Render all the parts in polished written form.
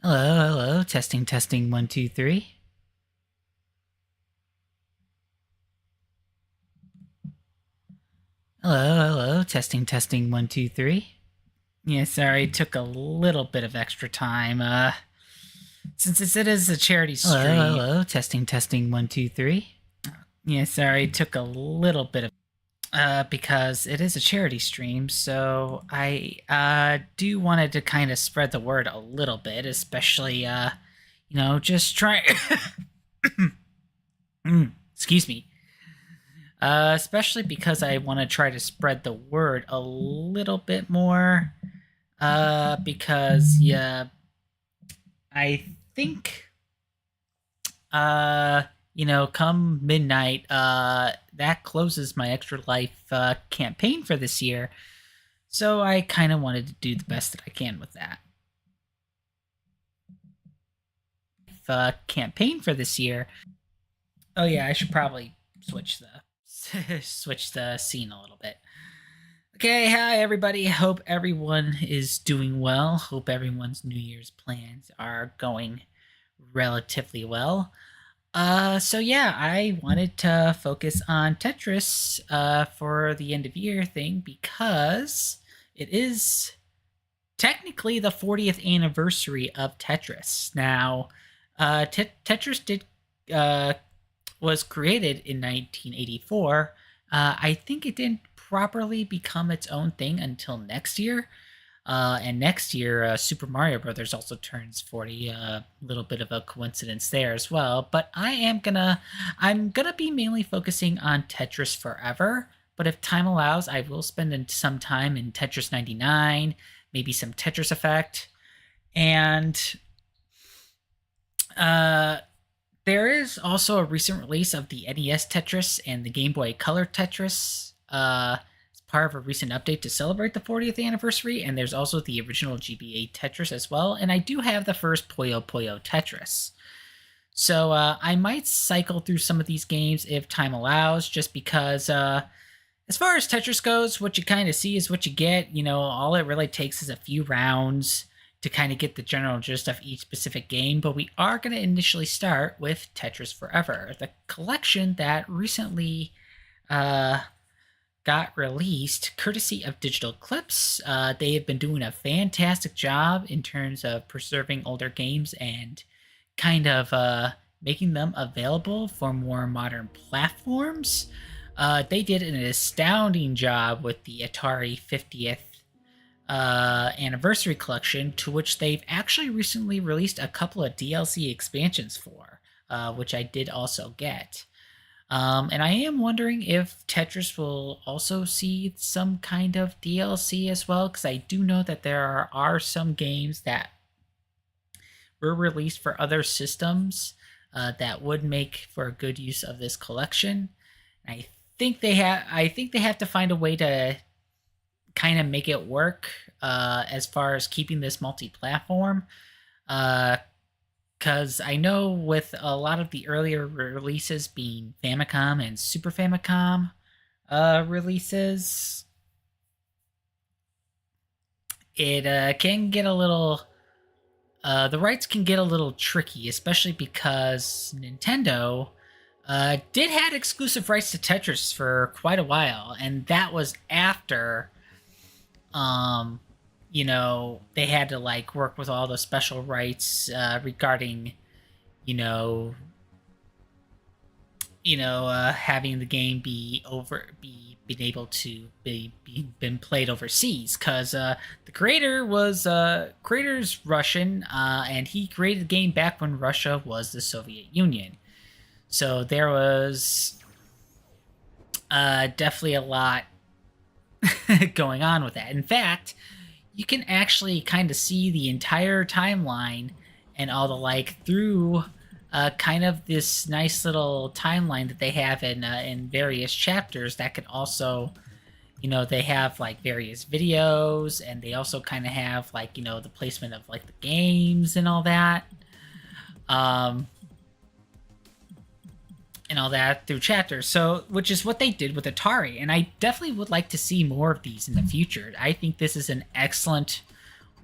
Hello, testing, 1, 2, 3. Hello, testing, 1, 2, 3. Yeah, sorry, took a little bit of extra time. Since it is a charity stream. Hello, testing, 1, 2, 3. Yeah, sorry, took a little bit of because it is a charity stream, so I do wanted to kind of spread the word a little bit, especially just try. Excuse me. Especially because I want to try to spread the word a little bit more. Because yeah, I think come midnight, that closes my Extra Life campaign for this year. So I kind of wanted to do the best that I can with that. Campaign for this year. Oh yeah, I should probably switch the scene a little bit. Okay, hi everybody. Hope everyone is doing well. Hope everyone's New Year's plans are going relatively well. So yeah, I wanted to focus on Tetris for the end of year thing because it is technically the 40th anniversary of Tetris. Now, Tetris was created in 1984. I think it didn't properly become its own thing until next year. And next year, Super Mario Brothers also turns 40. A little bit of a coincidence there as well. But I'm gonna be mainly focusing on Tetris Forever. But if time allows, I will spend some time in Tetris 99, maybe some Tetris Effect, and there is also a recent release of the NES Tetris and the Game Boy Color Tetris. It's part of a recent update to celebrate the 40th anniversary, and there's also the original GBA Tetris as well. And I do have the first Puyo Puyo Tetris. So I might cycle through some of these games if time allows, just because as far as Tetris goes, what you kind of see is what you get. All it really takes is a few rounds to kind of get the general gist of each specific game, but we are going to initially start with Tetris Forever, the collection that recently got released courtesy of Digital Clips. They have been doing a fantastic job in terms of preserving older games and kind of making them available for more modern platforms. They did an astounding job with the Atari 50th anniversary collection, to which they've actually recently released a couple of DLC expansions for, which I did also get. And I am wondering if Tetris will also see some kind of DLC as well, because I do know that there are some games that were released for other systems that would make for a good use of this collection. I think they have to find a way to kind of make it work as far as keeping this multi-platform, because I know with a lot of the earlier releases being Famicom and Super Famicom releases, it can get a little the rights can get a little tricky, especially because Nintendo did had exclusive rights to Tetris for quite a while, and that was after they had to work with all the special rights regarding having the game been able to been played overseas, because the creator's Russian, and he created the game back when Russia was the Soviet Union. So there was definitely a lot going on with that. In fact, you can actually kind of see the entire timeline and all the through kind of this nice little timeline that they have in various chapters that could also, they have various videos, and they also kind of have the placement of the games and all that. And all that through chapters, so which is what they did with Atari, and I definitely would like to see more of these in the future. I think this is an excellent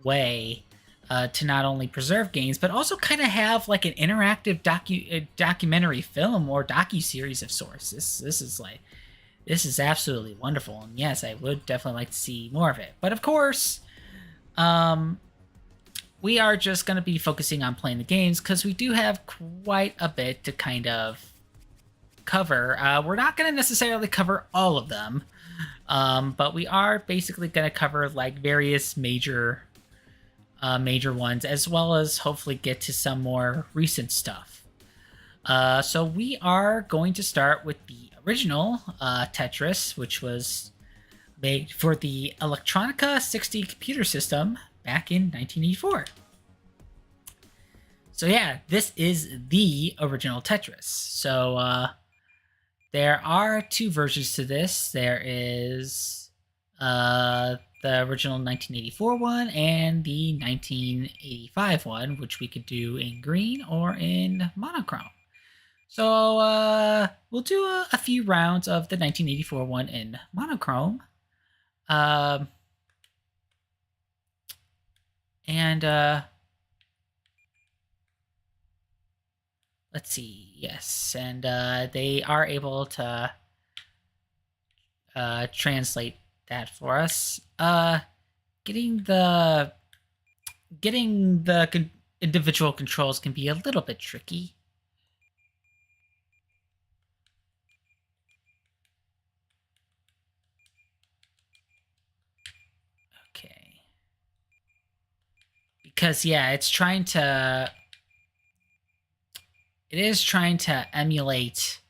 way to not only preserve games but also kind of have like an interactive documentary film or docu-series of sorts. This is absolutely wonderful, and yes, I would definitely like to see more of it. But of course, um, we are just going to be focusing on playing the games because we do have quite a bit to kind of cover. We're not going to necessarily cover all of them, but we are basically going to cover like various major ones, as well as hopefully get to some more recent stuff. So we are going to start with the original Tetris, which was made for the Electronica 60 computer system back in 1984. So yeah, this is the original Tetris. So there are two versions to this. There is the original 1984 one and the 1985 one, which we could do in green or in monochrome. So we'll do a few rounds of the 1984 one in monochrome. And let's see, yes, and they are able to translate that for us. Getting the individual controls can be a little bit tricky. Okay. Because yeah, it is trying to emulate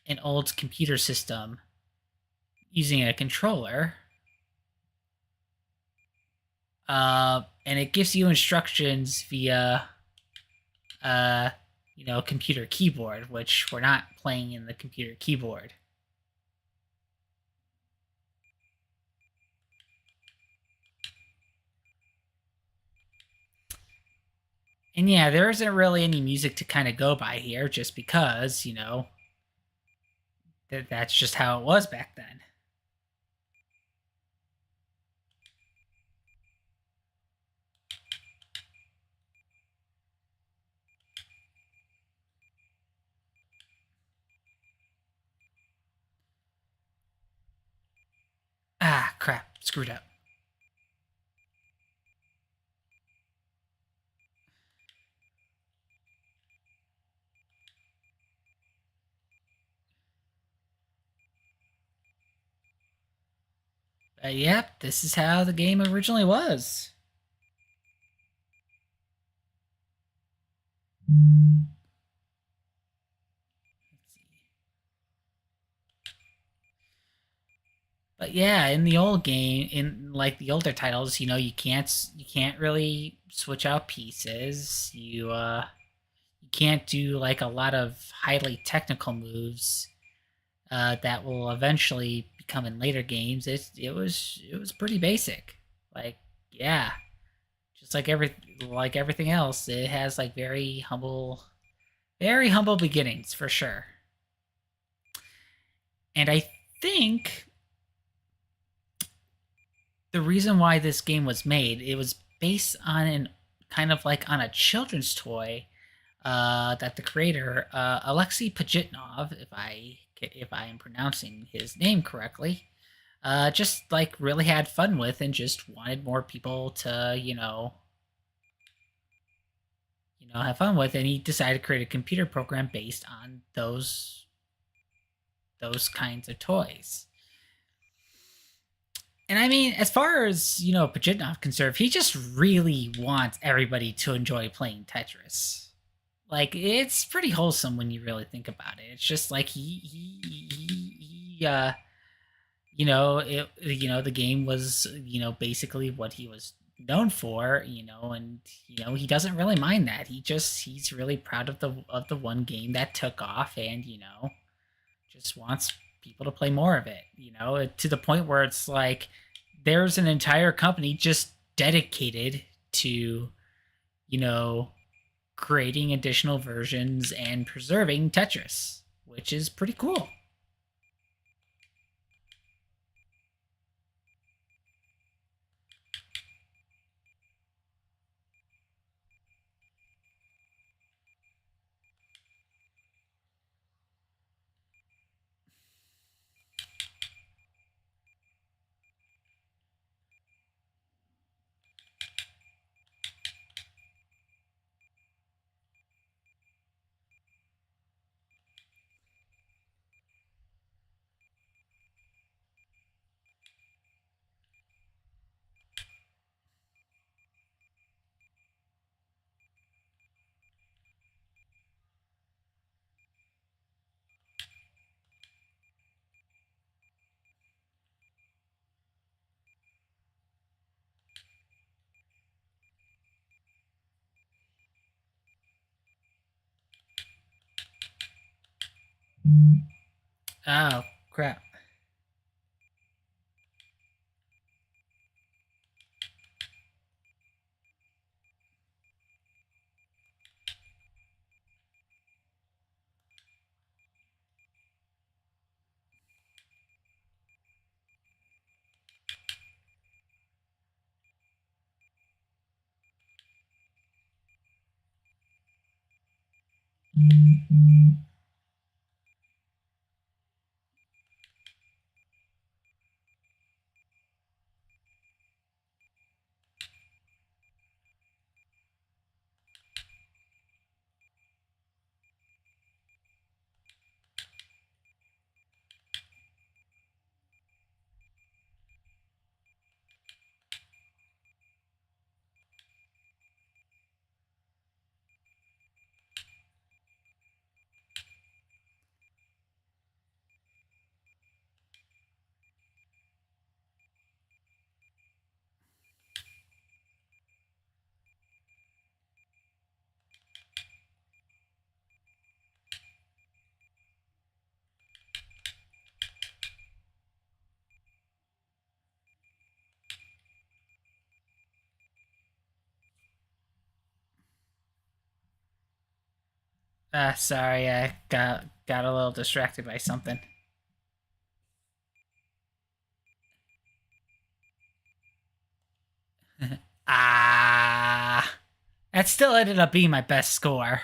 an old computer system using a controller. And it gives you instructions via computer keyboard, which we're not playing in the computer keyboard. And yeah, there isn't really any music to kind of go by here, just because, that's just how it was back then. Ah, crap. Screwed up. But yep, this is how the game originally was. But yeah, in the old game, in like the older titles, you can't really switch out pieces. You can't do like a lot of highly technical moves that will eventually become in later games. It was pretty basic. Like yeah, just like everything else, it has like very humble beginnings for sure. And I think the reason why this game was made, it was based on an kind of like on a children's toy that the creator Alexei Pajitnov, if I am pronouncing his name correctly, just like really had fun with and just wanted more people to have fun with, and he decided to create a computer program based on those kinds of toys. And I mean, as far as Pajitnov concerned, he just really wants everybody to enjoy playing Tetris. Like it's pretty wholesome when you really think about it. It's just like the game was basically what he was known for, and he doesn't really mind that. He's really proud of the one game that took off, and just wants people to play more of it, to the point where it's like there's an entire company just dedicated to creating additional versions and preserving Tetris, which is pretty cool. Oh, crap. Sorry, I got a little distracted by something. Ah, that still ended up being my best score.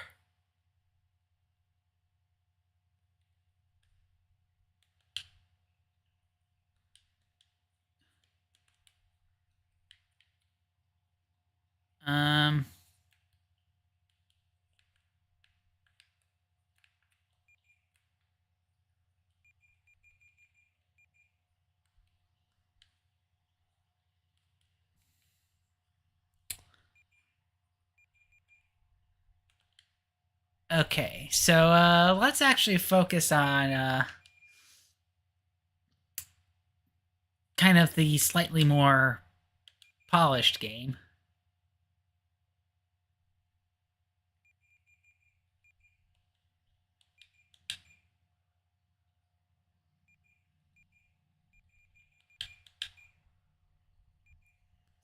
Um, okay, so let's actually focus on kind of the slightly more polished game.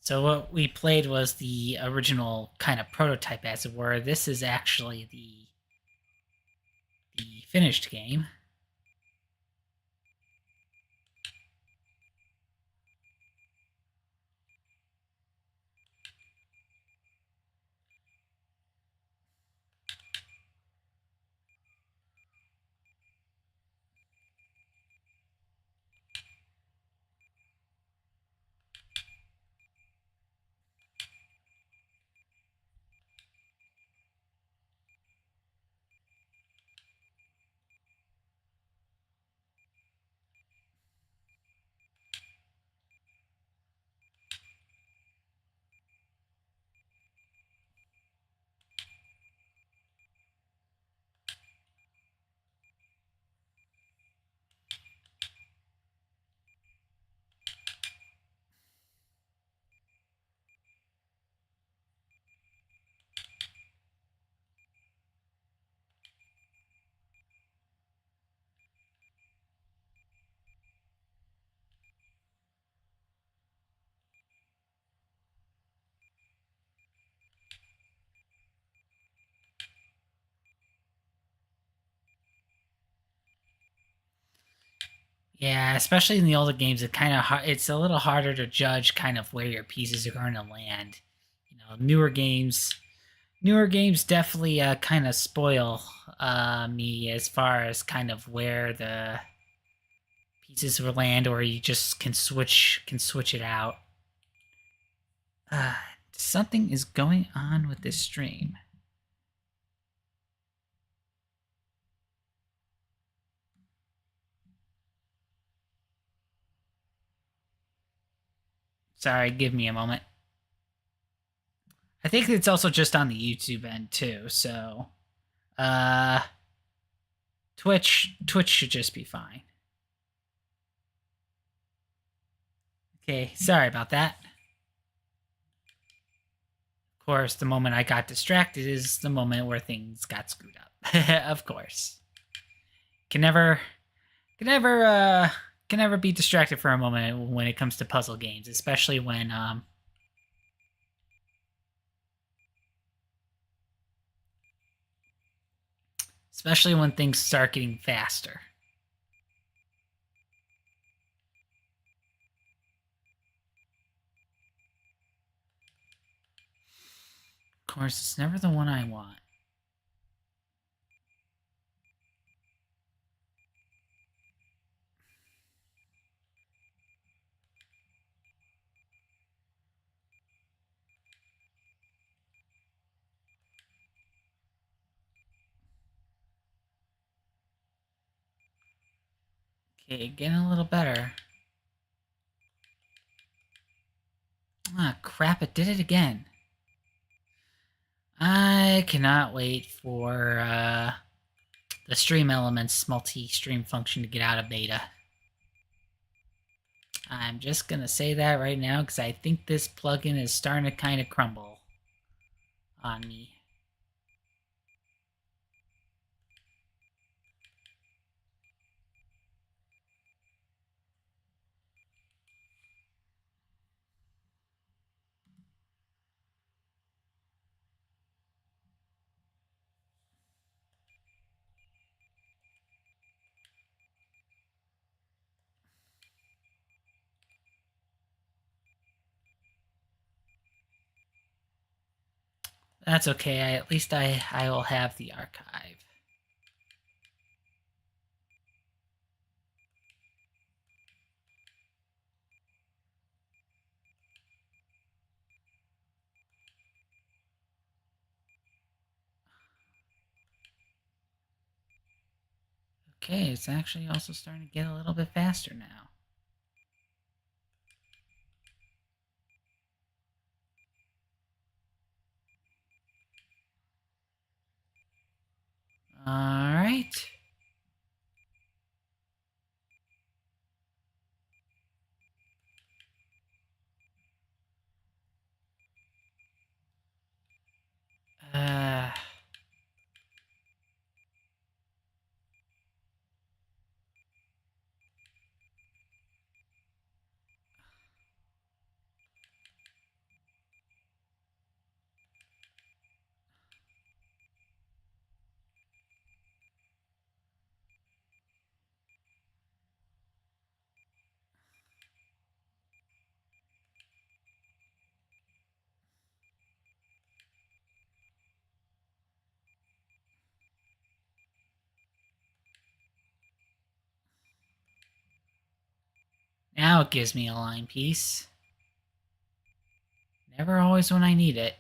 So what we played was the original kind of prototype, as it were. This is actually the finished game. Yeah, especially in the older games, it's a little harder to judge kind of where your pieces are going to land. You know, newer games definitely kind of spoil me as far as kind of where the pieces will land, or you just can switch it out. Uh, Something is going on with this stream. Sorry, give me a moment. I think it's also just on the YouTube end too, so uh Twitch should just be fine. Okay, sorry about that. Of course, the moment I got distracted is the moment where things got screwed up. Of course. can never can never uh can never be distracted for a moment when it comes to puzzle games, especially when things start getting faster. Of course, it's never the one I want. Okay, getting a little better. Ah, crap, it did it again. I cannot wait for the stream elements multi-stream function to get out of beta. I'm just gonna say that right now because I think this plugin is starting to kind of crumble on me. That's okay. At least I will have the archive. Okay, it's actually also starting to get a little bit faster now. All right. Uh, now it gives me a line piece. Never always when I need it.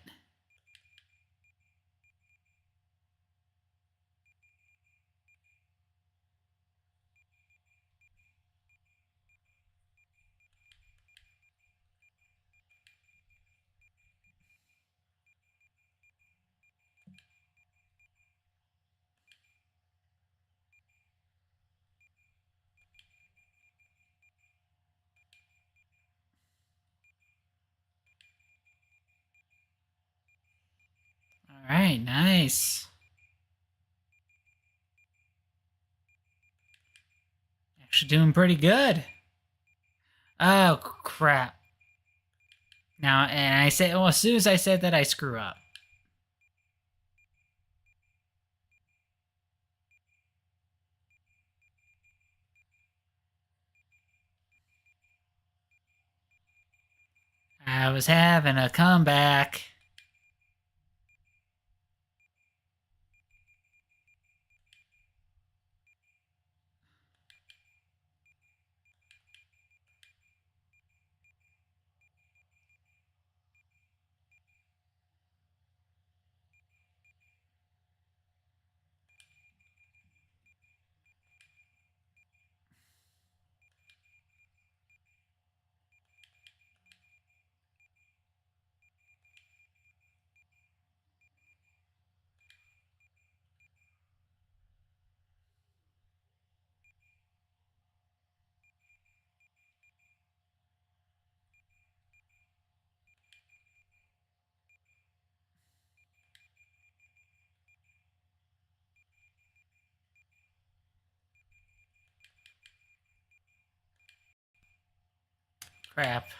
All right, nice. Actually doing pretty good. Oh, crap. Now, and I said, well, as soon as I said that, I screw up. I was having a comeback. Crap.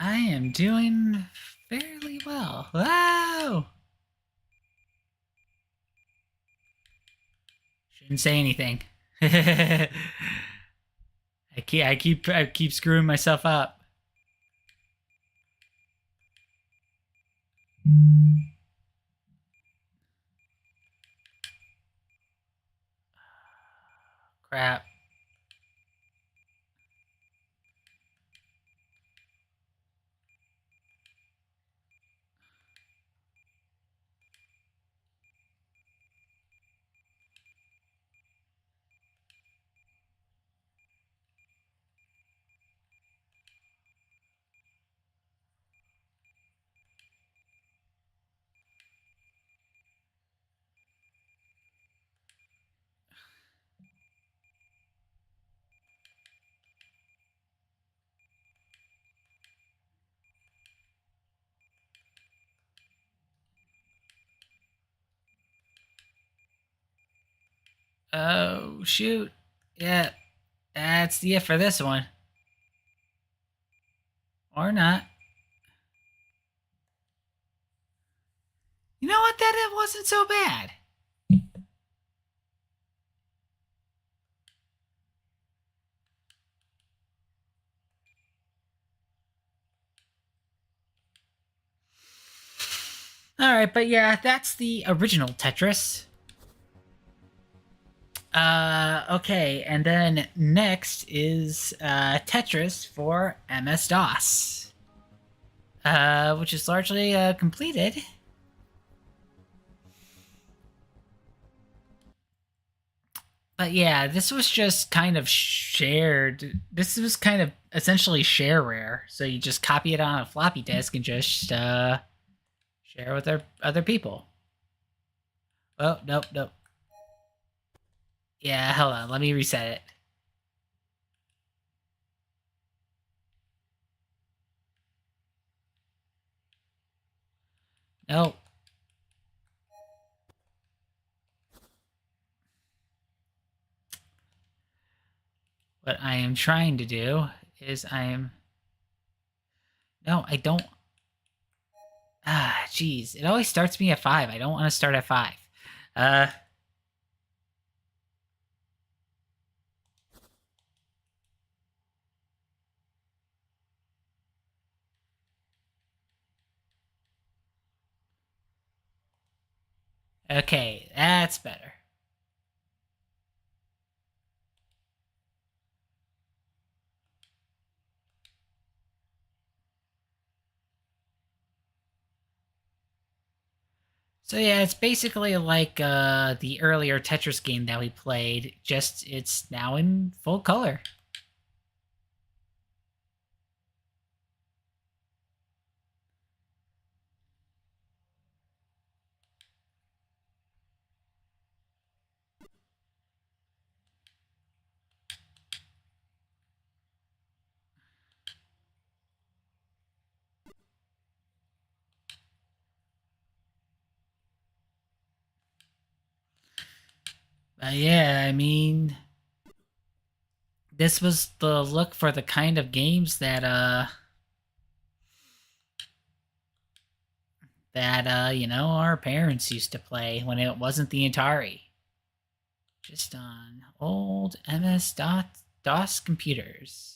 I am doing fairly well. Wow! Shouldn't say anything. I keep screwing myself up. Crap. Oh, shoot. Yeah, that's the it for this one. Or not. You know what? That it wasn't so bad. Alright, but yeah, that's the original Tetris. Okay, and then next is Tetris for MS-DOS, which is largely completed. But yeah, this was just kind of shared. This was kind of essentially shareware, so you just copy it on a floppy disk and just share with other people. Oh, nope, nope. Yeah, hold on, let me reset it. Nope. What I am trying to do is no, I don't. Ah, jeez. It always starts me at 5. I don't want to start at 5. Uh, okay, that's better. So yeah, it's basically like the earlier Tetris game that we played, just it's now in full color. Yeah, I mean, this was the look for the kind of games that you know, our parents used to play when it wasn't the Atari. Just on old MS-DOS computers.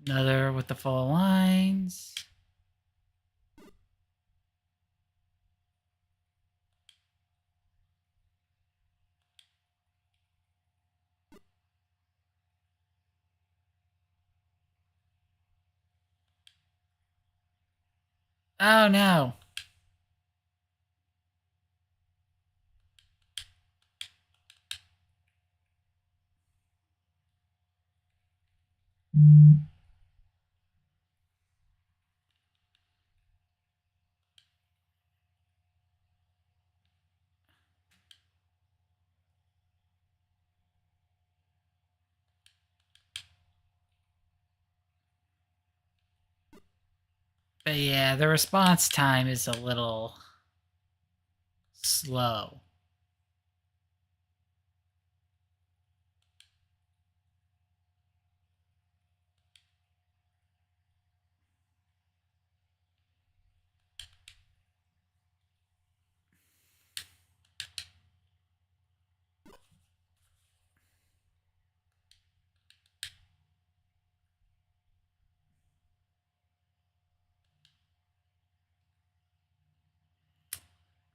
Another with the full lines. Oh no. But yeah, the response time is a little slow.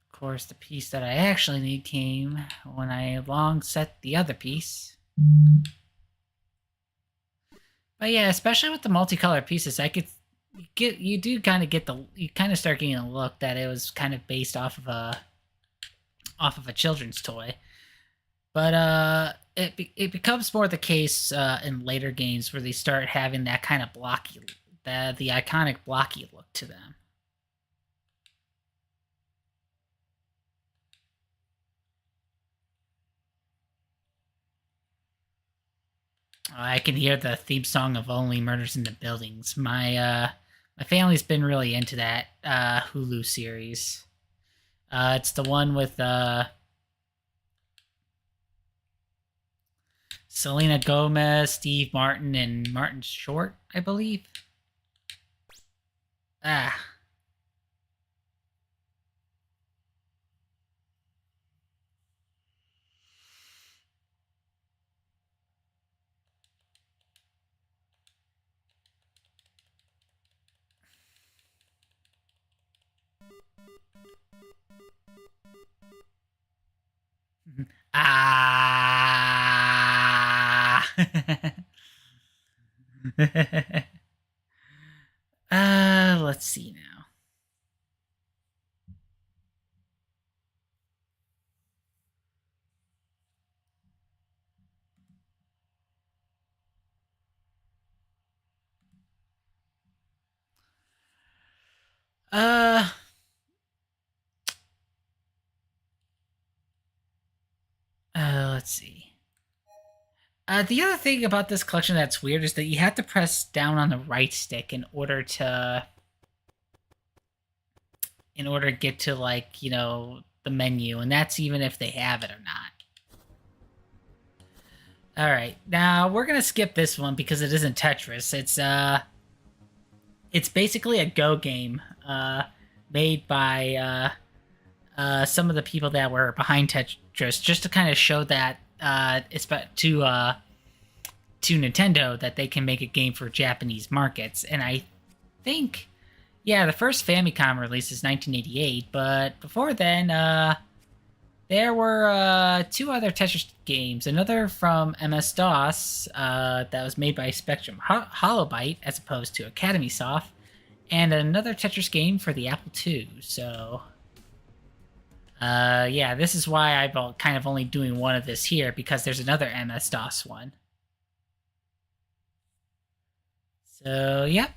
Of course, the piece that I actually need came when I long set the other piece. But yeah, especially with the multicolored pieces, you do kind of get you kind of start getting a look that it was kind of based off of a children's toy. But it becomes more the case in later games where they start having that kind of blocky, the iconic blocky look to them. I can hear the theme song of Only Murders in the Buildings. My family's been really into that Hulu series. It's the one with Selena Gomez, Steve Martin, and Martin Short, I believe. Ah. Ah. Let's see now. Uh, let's see. The other thing about this collection that's weird is that you have to press down on the right stick in order to get to, like, the menu, and that's even if they have it or not. All right, now we're gonna skip this one because it isn't Tetris. It's basically a Go game, made by some of the people that were behind Tetris, just to kind of show that it's to Nintendo that they can make a game for Japanese markets. And I think, yeah, the first Famicom release is 1988, but before then, there were two other Tetris games. Another from MS-DOS that was made by Spectrum Holobyte as opposed to Academy Soft, and another Tetris game for the Apple II. So, yeah, this is why I'm kind of only doing one of this here, because there's another MS-DOS one. So, yep.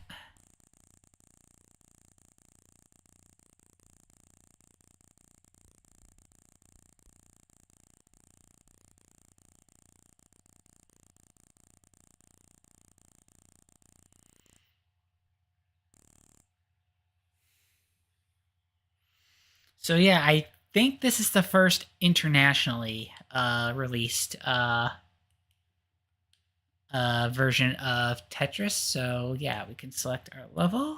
So yeah, I think this is the first internationally released version of Tetris. So yeah, we can select our level.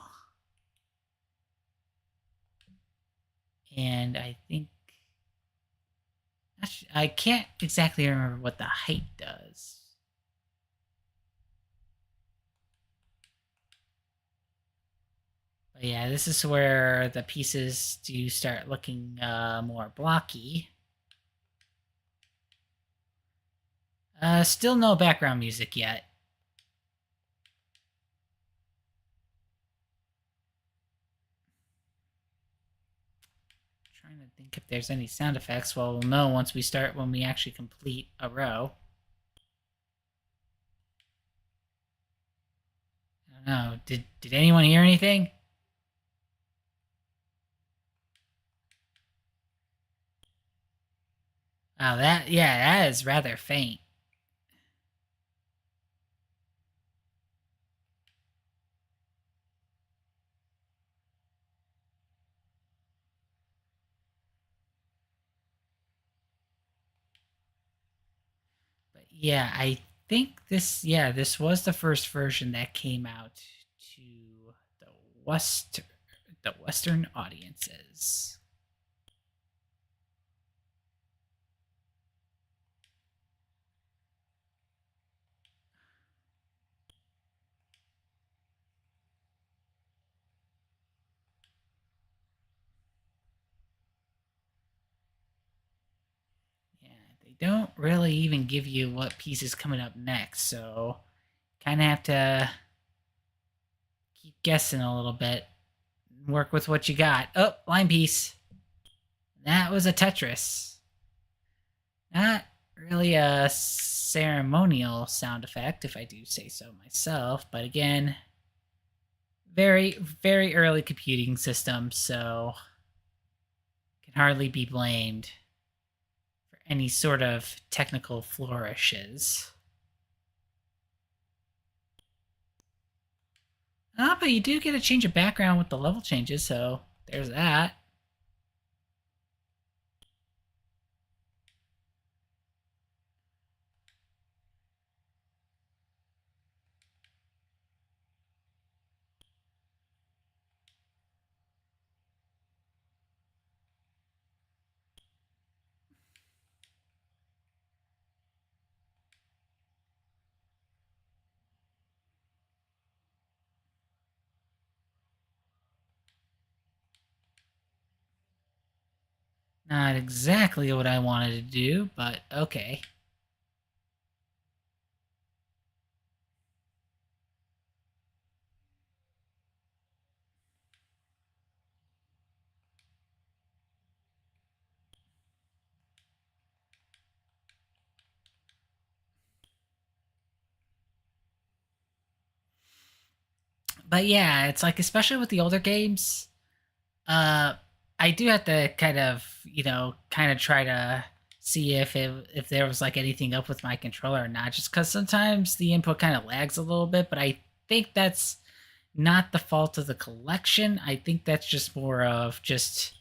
And I think I can't exactly remember what the height does. But yeah, this is where the pieces do start looking more blocky. Still no background music yet. Trying to think if there's any sound effects. Well, we'll know once we start, when we actually complete a row. I don't know. Did anyone hear anything? Oh, that is rather faint. But yeah, I think this was the first version that came out to the west the Western audiences. Yeah, they don't really even give you what piece is coming up next, so kind of have to keep guessing a little bit. Work with what you got. Oh, line piece. That was a Tetris. Not really a ceremonial sound effect, if I do say so myself, but again, very, very early computing system, so can hardly be blamed for any sort of technical flourishes. Ah, but you do get a change of background with the level changes, so there's that. Not exactly what I wanted to do, but okay. But yeah, it's like, especially with the older games, uh I do have to kind of try to see if there was like anything up with my controller or not, just because sometimes the input kind of lags a little bit, but I think that's not the fault of the collection. I think that's just more of just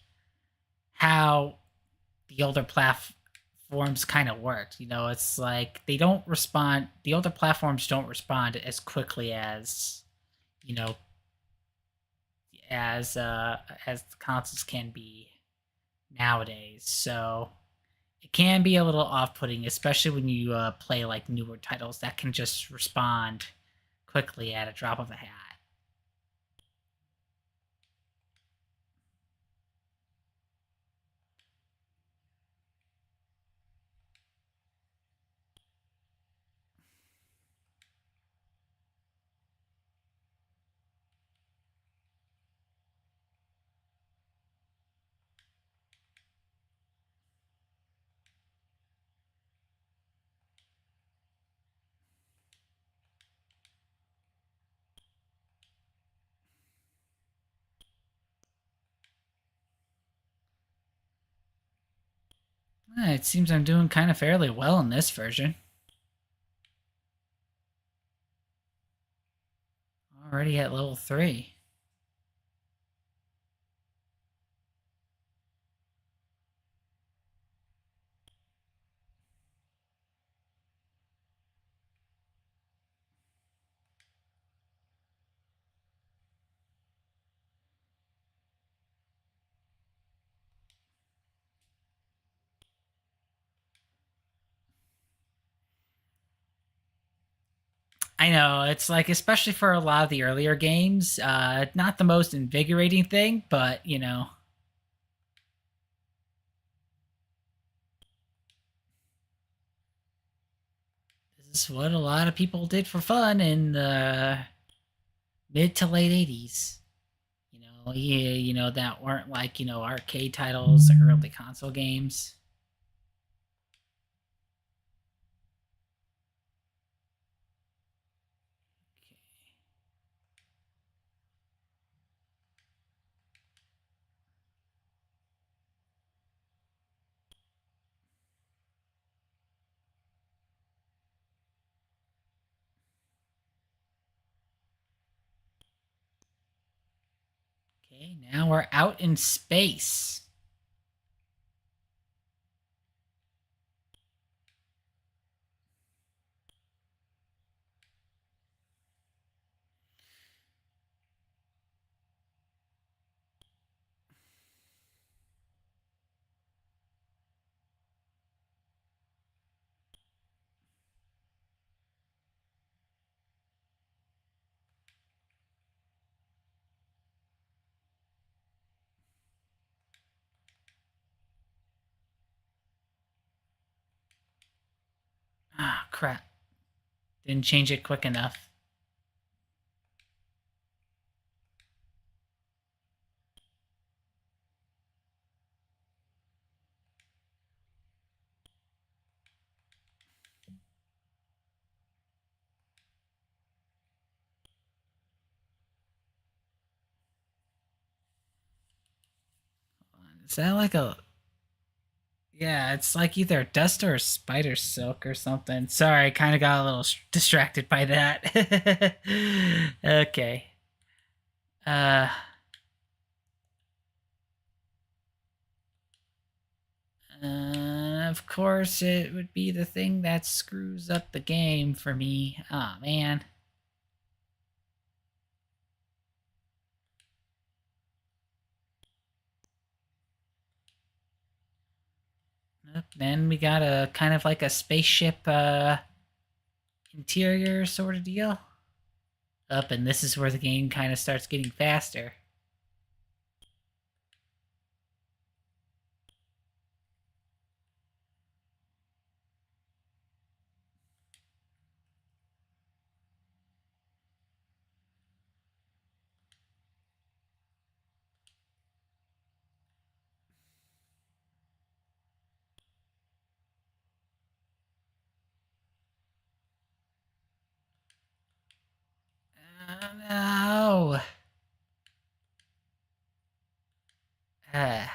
how the older platforms kind of worked. It's like they don't respond. The older platforms don't respond as quickly you know as the consoles can be nowadays. So it can be a little off-putting, especially when you play like newer titles that can just respond quickly at a drop of a hat. It seems I'm doing kind of fairly well in this version. Already at level 3. I know it's like, especially for a lot of the earlier games, not the most invigorating thing, but this is what a lot of people did for fun in the mid to late '80s. Yeah, that weren't like arcade titles, early console games. Okay, now we're out in space. Ah, crap. Didn't change it quick enough. Is that like a... Yeah, it's like either dust or spider silk or something. Sorry, kind of got a little distracted by that. Okay. Uh, of course, it would be the thing that screws up the game for me. Oh, man. Then we got a kind of like a spaceship interior sort of deal. Up, and this is where the game kind of starts getting faster. Oh, no. Uh,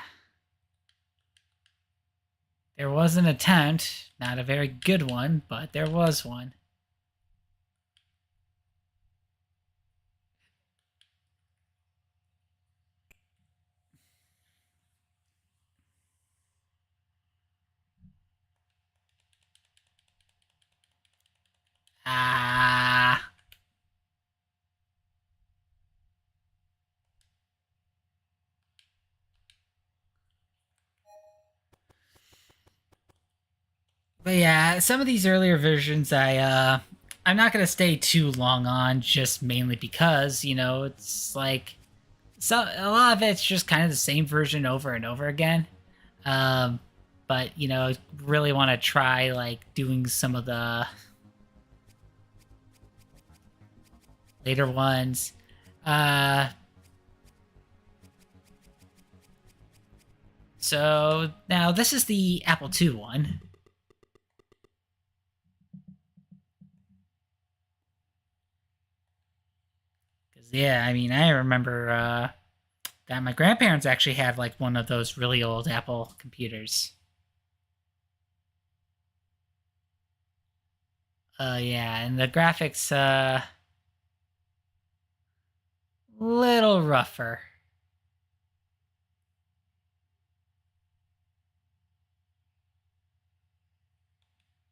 there was an attempt, not a very good one, but there was one. Ah. But yeah, some of these earlier versions I'm not gonna stay too long on, just mainly because, it's like so a lot of it's just kind of the same version over and over again. Um but really want to try like doing some of the later ones. Uh so now this is the Apple II one. Yeah, I mean, I remember that my grandparents actually had like one of those really old Apple computers. Yeah, and the graphics little rougher.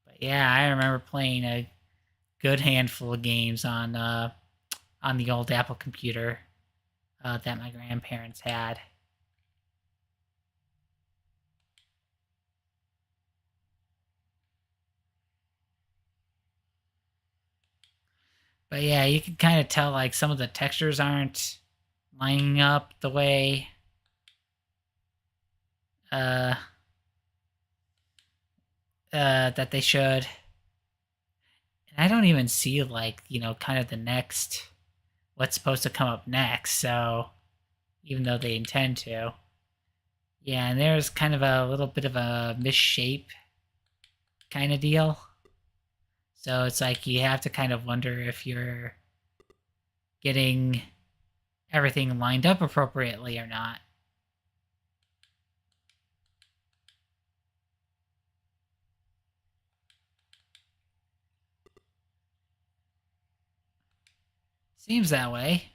But yeah, I remember playing a good handful of games on the old Apple computer that my grandparents had. But yeah, you can kind of tell like some of the textures aren't lining up the way uh that they should. And I don't even see like, kind of the next what's supposed to come up next. So even though they intend to. Yeah, and there's kind of a little bit of a misshape kind of deal. So it's like you have to kind of wonder if you're getting everything lined up appropriately or not. Seems that way.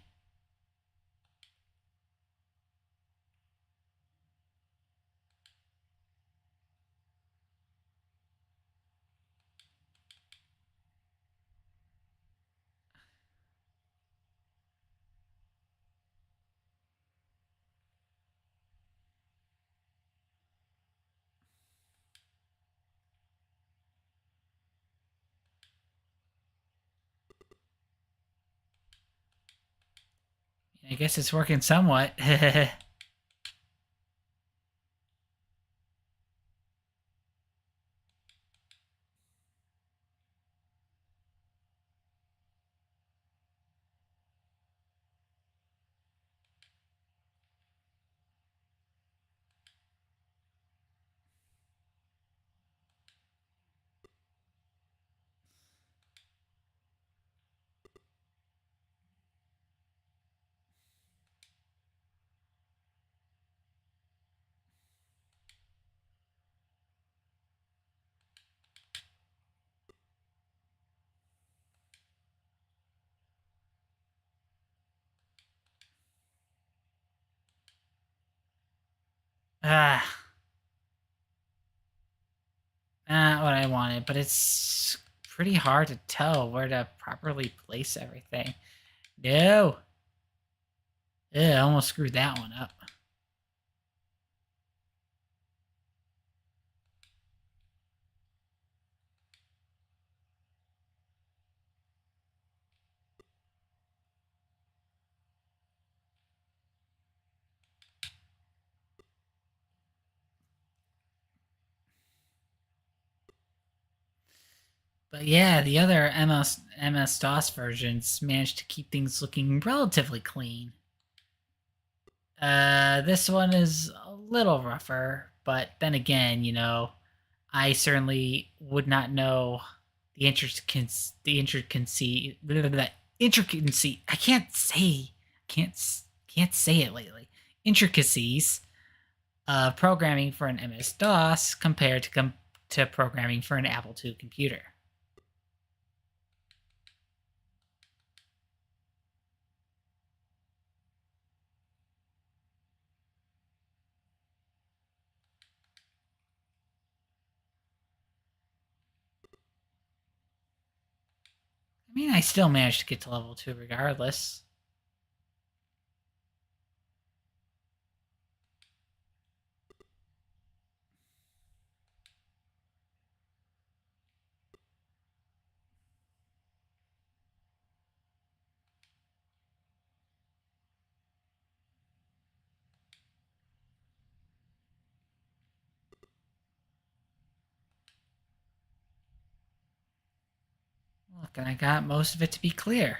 I guess it's working somewhat. Ah, not what I wanted, but it's pretty hard to tell where to properly place everything. No. Ugh, I almost screwed that one up. But yeah, the other MS-DOS versions managed to keep things looking relatively clean. This one is a little rougher, but then again, I certainly would not know the intricacy. I can't say it lately. Intricacies of programming for an MS-DOS compared to programming for an Apple II computer. I mean, I still managed to get to level 2 regardless. Look, and I got most of it to be clear.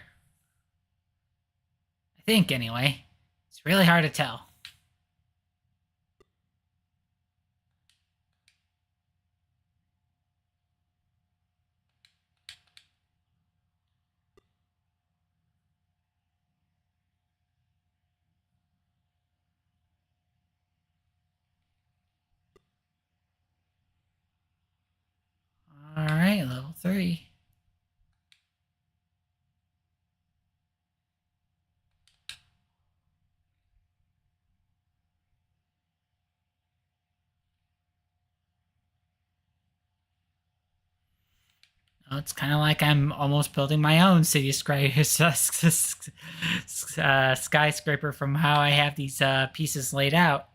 I think, anyway. It's really hard to tell. Alright, level 3. Well, it's kind of like I'm almost building my own skyscraper from how I have these pieces laid out.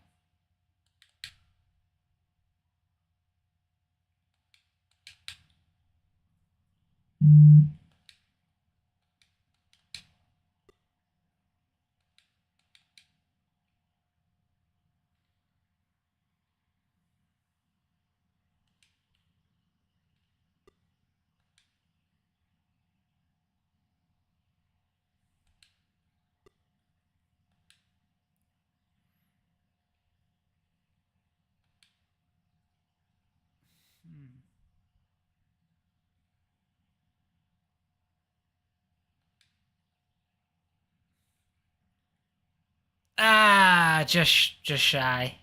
Ah, just shy.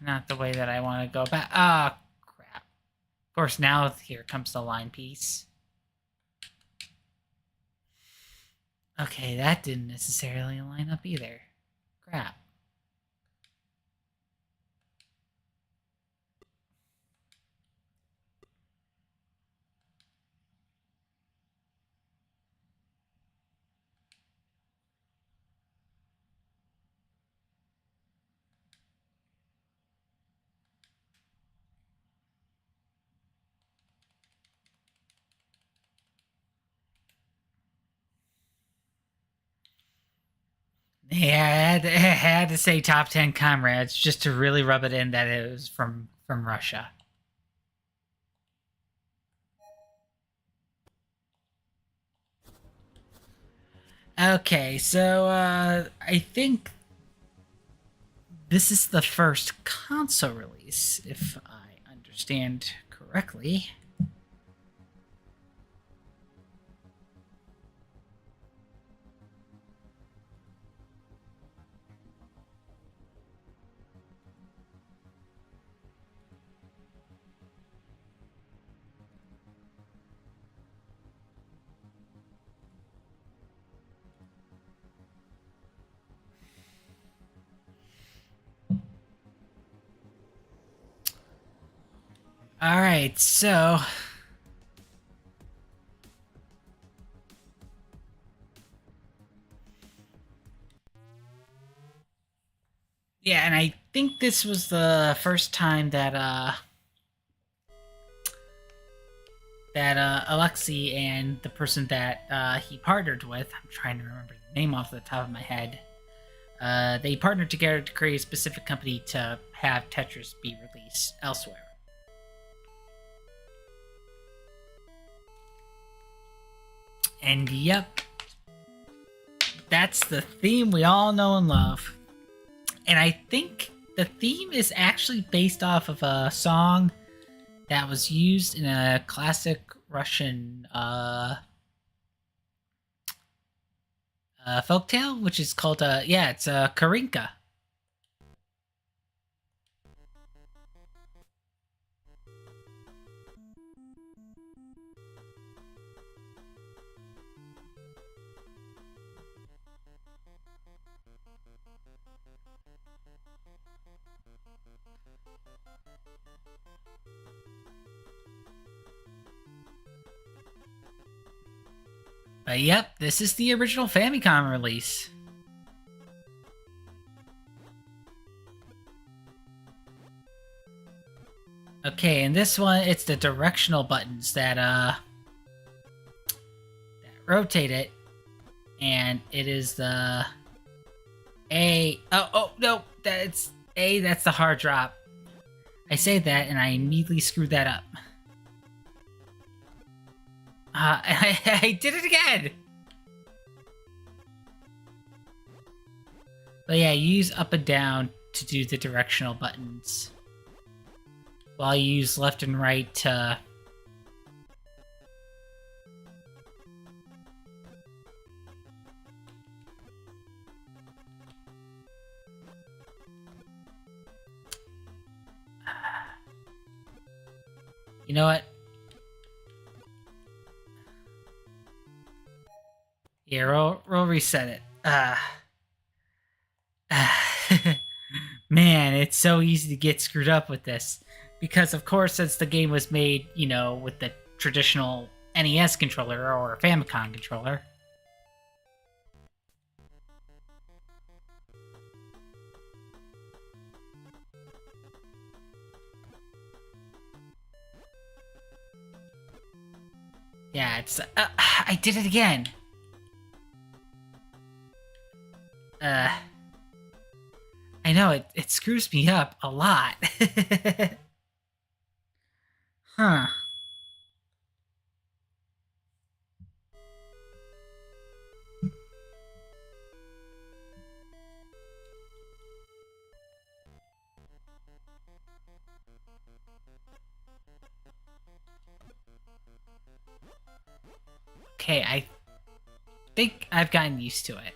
Not the way that I want to go back. Ah, crap. Of course, now here comes the line piece. Okay, that didn't necessarily line up either. Crap. Yeah, I had to say top 10 comrades just to really rub it in that it was from Russia. Okay, so I think this is the first console release, if I understand correctly. All right, so yeah, and I think this was the first time that Alexei and the person that he partnered with, I'm trying to remember the name off the top of my head, they partnered together to create a specific company to have Tetris be released elsewhere. And yep, that's the theme we all know and love. And I think the theme is actually based off of a song that was used in a classic Russian folktale, which is called it's Karinka. But yep, this is the original Famicom release. Okay, and this one, it's the directional buttons that rotate it, and it is the A. Oh no, that's A. That's the hard drop. I say that, and I immediately screwed that up. I did it again. But yeah, you use up and down to do the directional buttons, while you use left and right to you know what? Yeah, we'll reset it. Man, it's so easy to get screwed up with this. Because, of course, since the game was made, with the traditional NES controller or Famicom controller. Yeah, it's... I did it again! I know, it screws me up a lot. Huh. Okay, I think I've gotten used to it.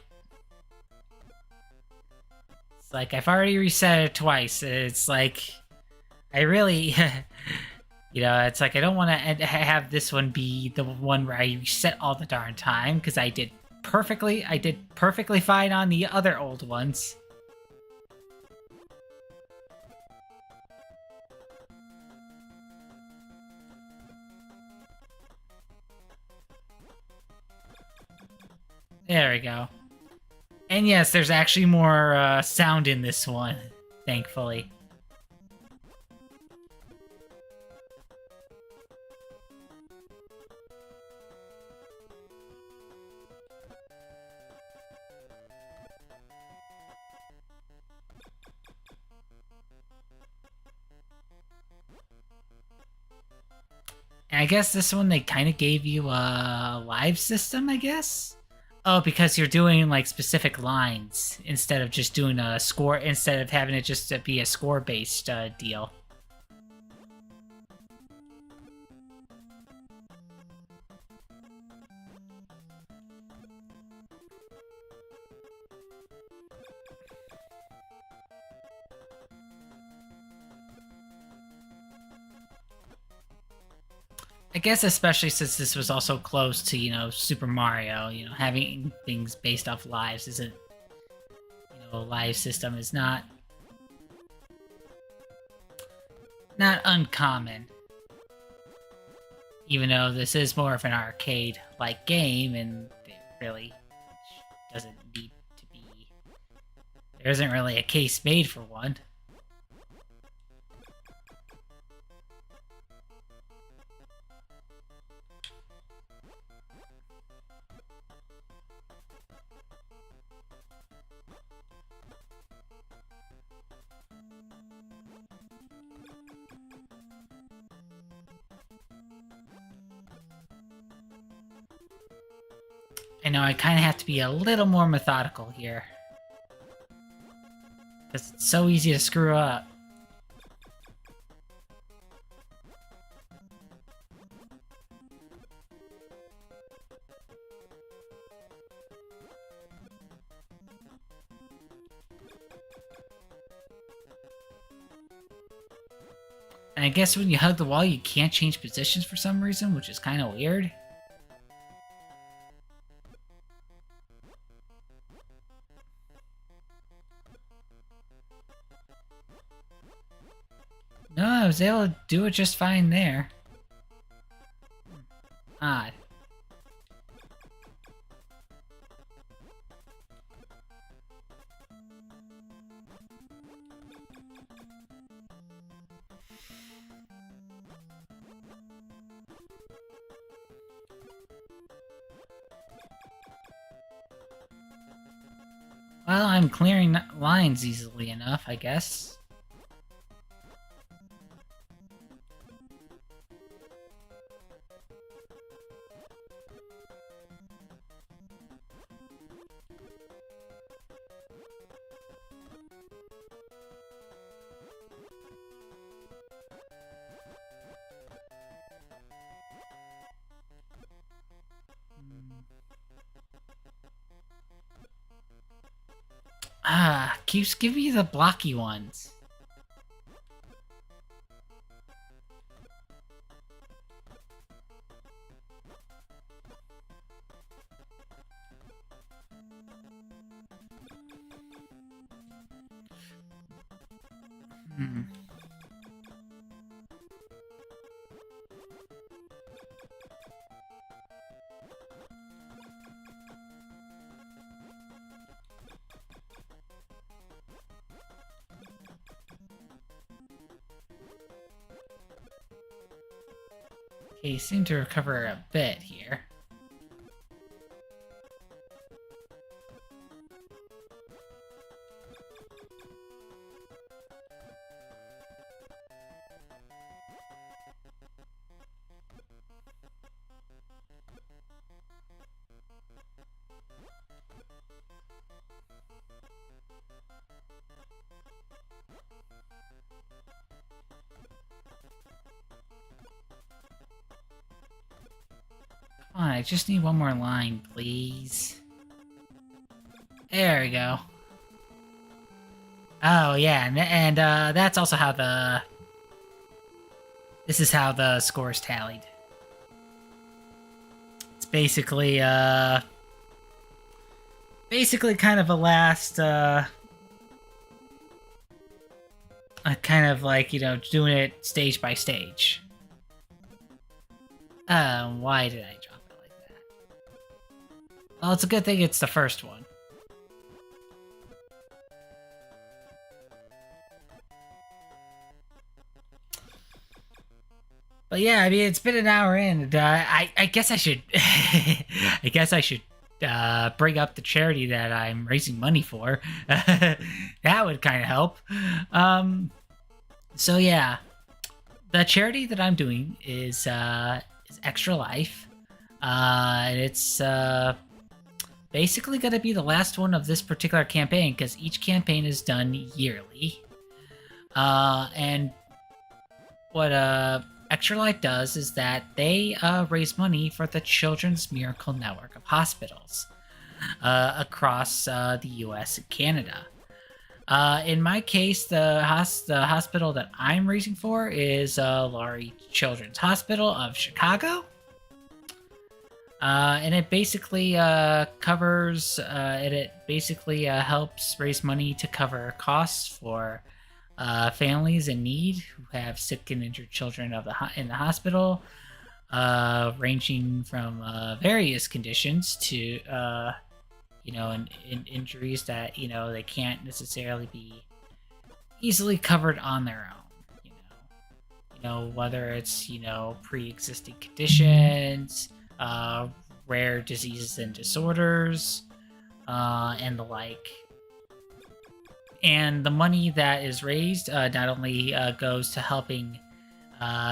It's like I've already reset it twice. It's like I really, it's like I don't want to have this one be the one where I reset all the darn time because I did perfectly. I did perfectly fine on the other old ones. There we go. And yes, there's actually more sound in this one, thankfully. And I guess this one they kind of gave you a live system, I guess? Oh, because you're doing like specific lines instead of just doing a score, instead of having it just to be a score based deal. I guess especially since this was also close to, Super Mario, having things based off lives isn't, a live system is not uncommon. Even though this is more of an arcade-like game, and it really doesn't need to be... There isn't really a case made for one. I know I kind of have to be a little more methodical here. Because it's so easy to screw up. And I guess when you hug the wall, you can't change positions for some reason, which is kind of weird. No, I was able to do it just fine there. Odd. Well, I'm clearing lines easily enough, I guess. Keeps giving me the blocky ones. Okay, you seem to recover a bit here. I just need one more line, please. There we go. Oh, yeah, and that's also how the... This is how the score's tallied. It's basically kind of a last, kind of like, you know, doing it stage by stage. Why did I drop it like that? Well, it's a good thing it's the first one. But yeah, I mean, it's been an hour in. And, I guess I should, I guess I should bring up the charity that I'm raising money for. That would kind of help. So yeah, the charity that I'm doing is Extra Life. And it's basically going to be the last one of this particular campaign because each campaign is done yearly. And what Extra Life does is that they raise money for the Children's Miracle Network of hospitals across the U.S. and Canada. In my case, the hospital that I'm raising for is Laurie Children's Hospital of Chicago. And it basically covers, it basically helps raise money to cover costs for families in need who have sick and injured children in the hospital, ranging from various conditions to, you know, in injuries that, you know, they can't necessarily be easily covered on their own. You know, whether it's, you know, pre-existing conditions, rare diseases and disorders, and the like. And the money that is raised not only goes to helping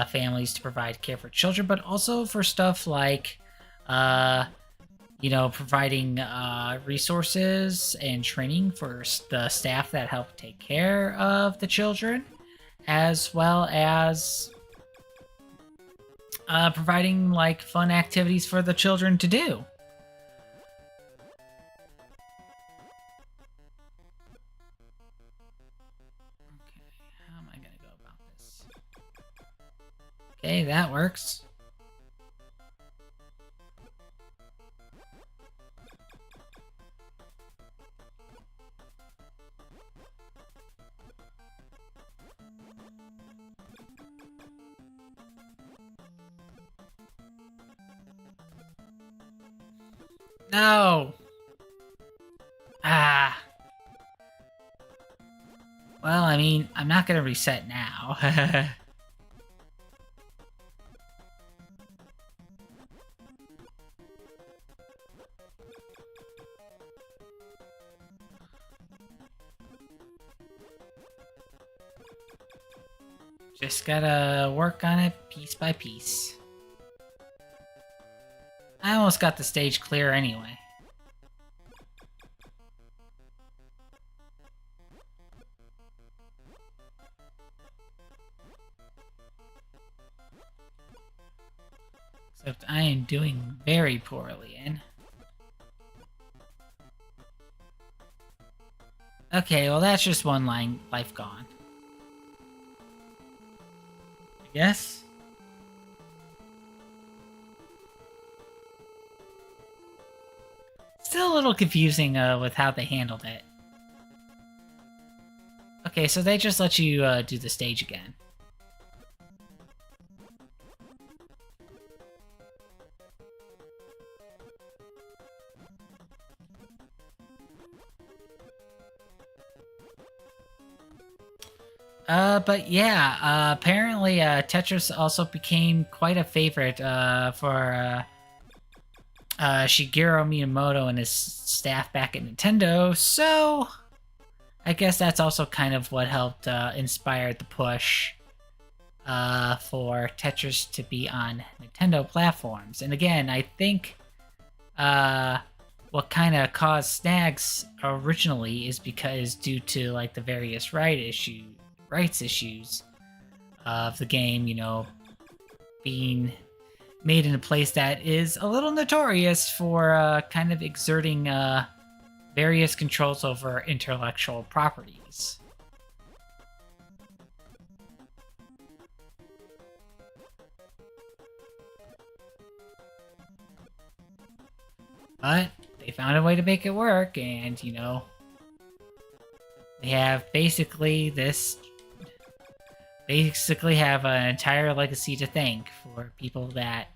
families to provide care for children, but also for stuff like, you know, providing resources and training for the staff that help take care of the children, as well as providing like fun activities for the children to do. Okay, that works. No! Ah. Well, I mean, I'm not gonna reset now. Just gotta work on it piece by piece. I almost got the stage clear anyway. Except I am doing very poorly in. Okay, well that's just one life gone. I guess? Still a little confusing with how they handled it. Okay, so they just let you do the stage again. But yeah, apparently Tetris also became quite a favorite for Shigeru Miyamoto and his staff back at Nintendo, so I guess that's also kind of what helped inspire the push for Tetris to be on Nintendo platforms. And again, I think what kind of caused snags originally is because due to like the various rights issues of the game, you know, being made in a place that is a little notorious for kind of exerting various controls over intellectual properties. But they found a way to make it work, and you know, they have basically have an entire legacy to thank for people that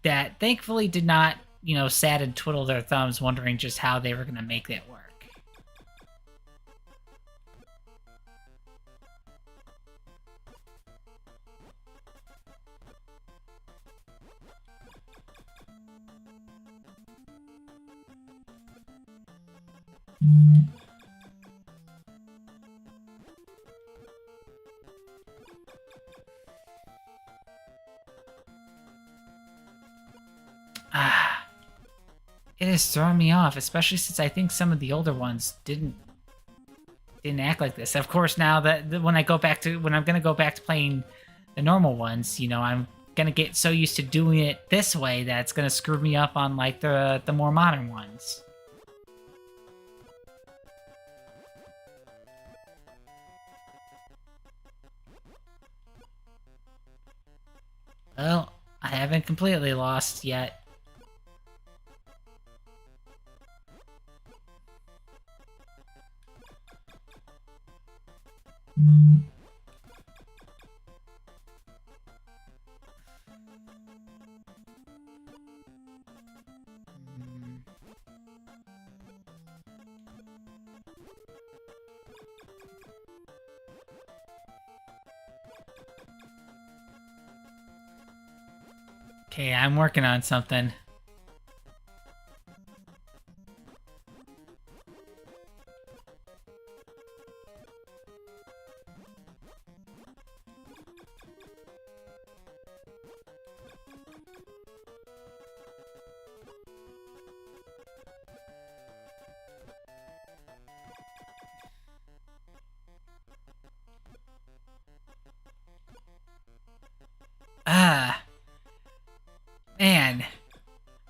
that thankfully did not, you know, sat and twiddle their thumbs wondering just how they were going to make that work. Ah, it has thrown me off, especially since I think some of the older ones didn't act like this. Of course, now that when I'm gonna go back to playing the normal ones, you know, I'm gonna get so used to doing it this way that it's gonna screw me up on like the more modern ones. Well, I haven't completely lost yet. Okay, I'm working on something. Ah, man.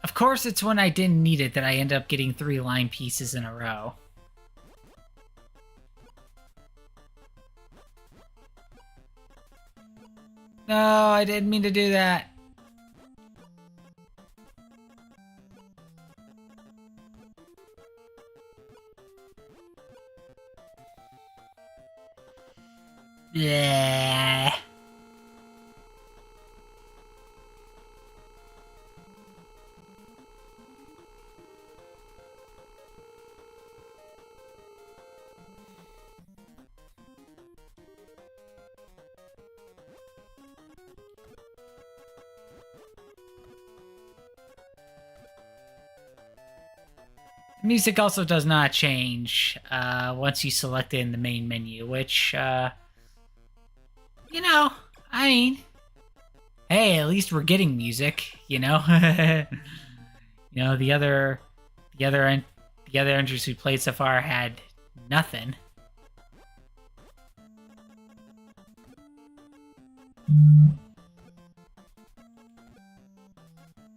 Of course, it's when I didn't need it that I end up getting 3 line pieces in a row. No, I didn't mean to do that. Yeah. Music also does not change once you select it in the main menu, which, you know, I mean, hey, at least we're getting music, you know? You know, the other, en- the other entries we played so far had nothing.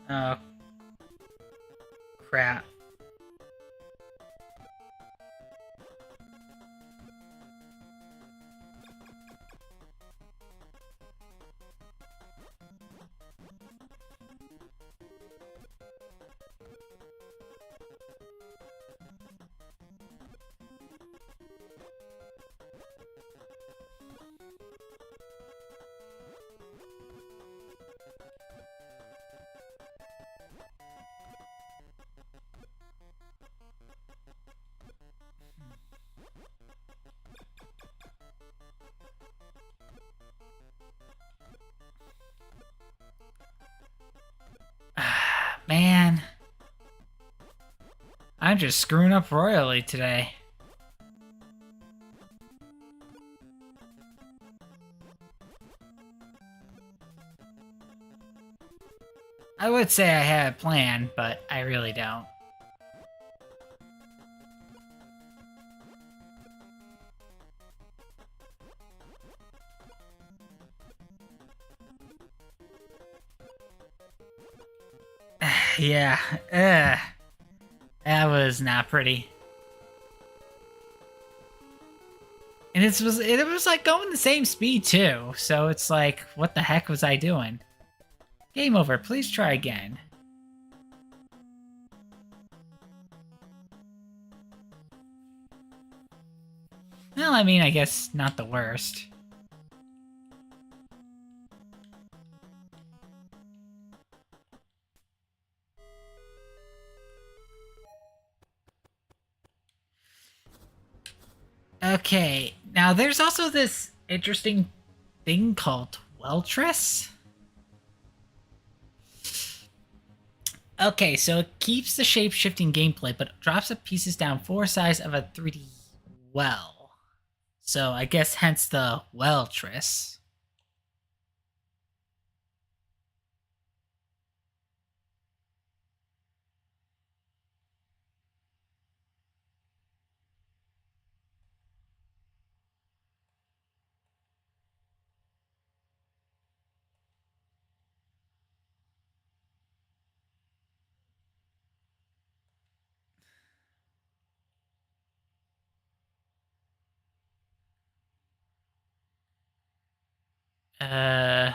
Oh, crap. Man, I'm just screwing up royally today. I would say I had a plan, but I really don't. Yeah. Ugh. That was not pretty. And it was like going the same speed too. So it's like, what the heck was I doing? Game over. Please try again. Well, I mean, I guess not the worst. Okay, now there's also this interesting thing called Weltris. Okay, so it keeps the shape-shifting gameplay, but drops the pieces down 4 size of a 3D well. So I guess hence the Weltris. Uh,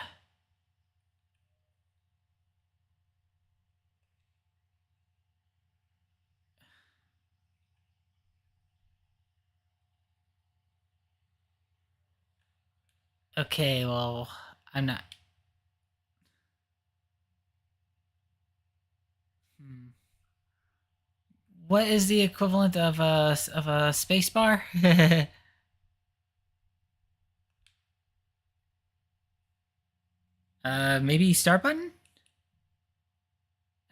okay, well, I'm not. Hmm. What is the equivalent of a space bar? Maybe start button?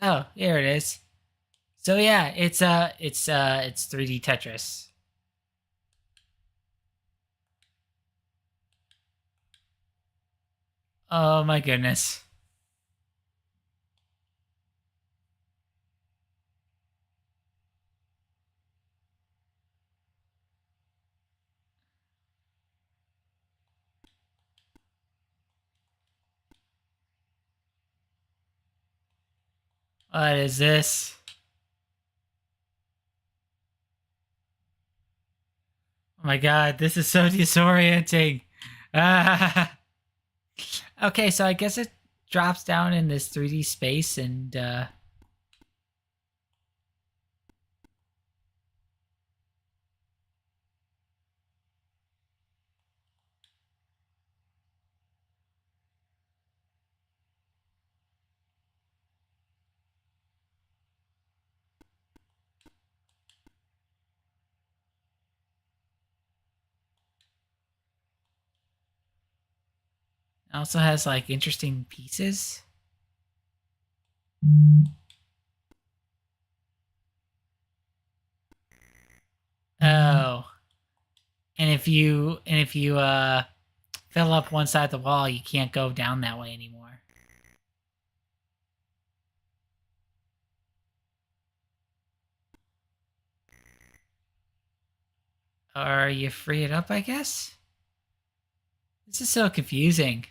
Oh, here it is. So yeah, it's 3D Tetris. Oh my goodness. What is this? Oh my god, this is so disorienting. Ah. Okay, so I guess it drops down in this 3D space and also has like interesting pieces. Oh. And if you fill up one side of the wall, you can't go down that way anymore. Or you free it up, I guess? This is so confusing.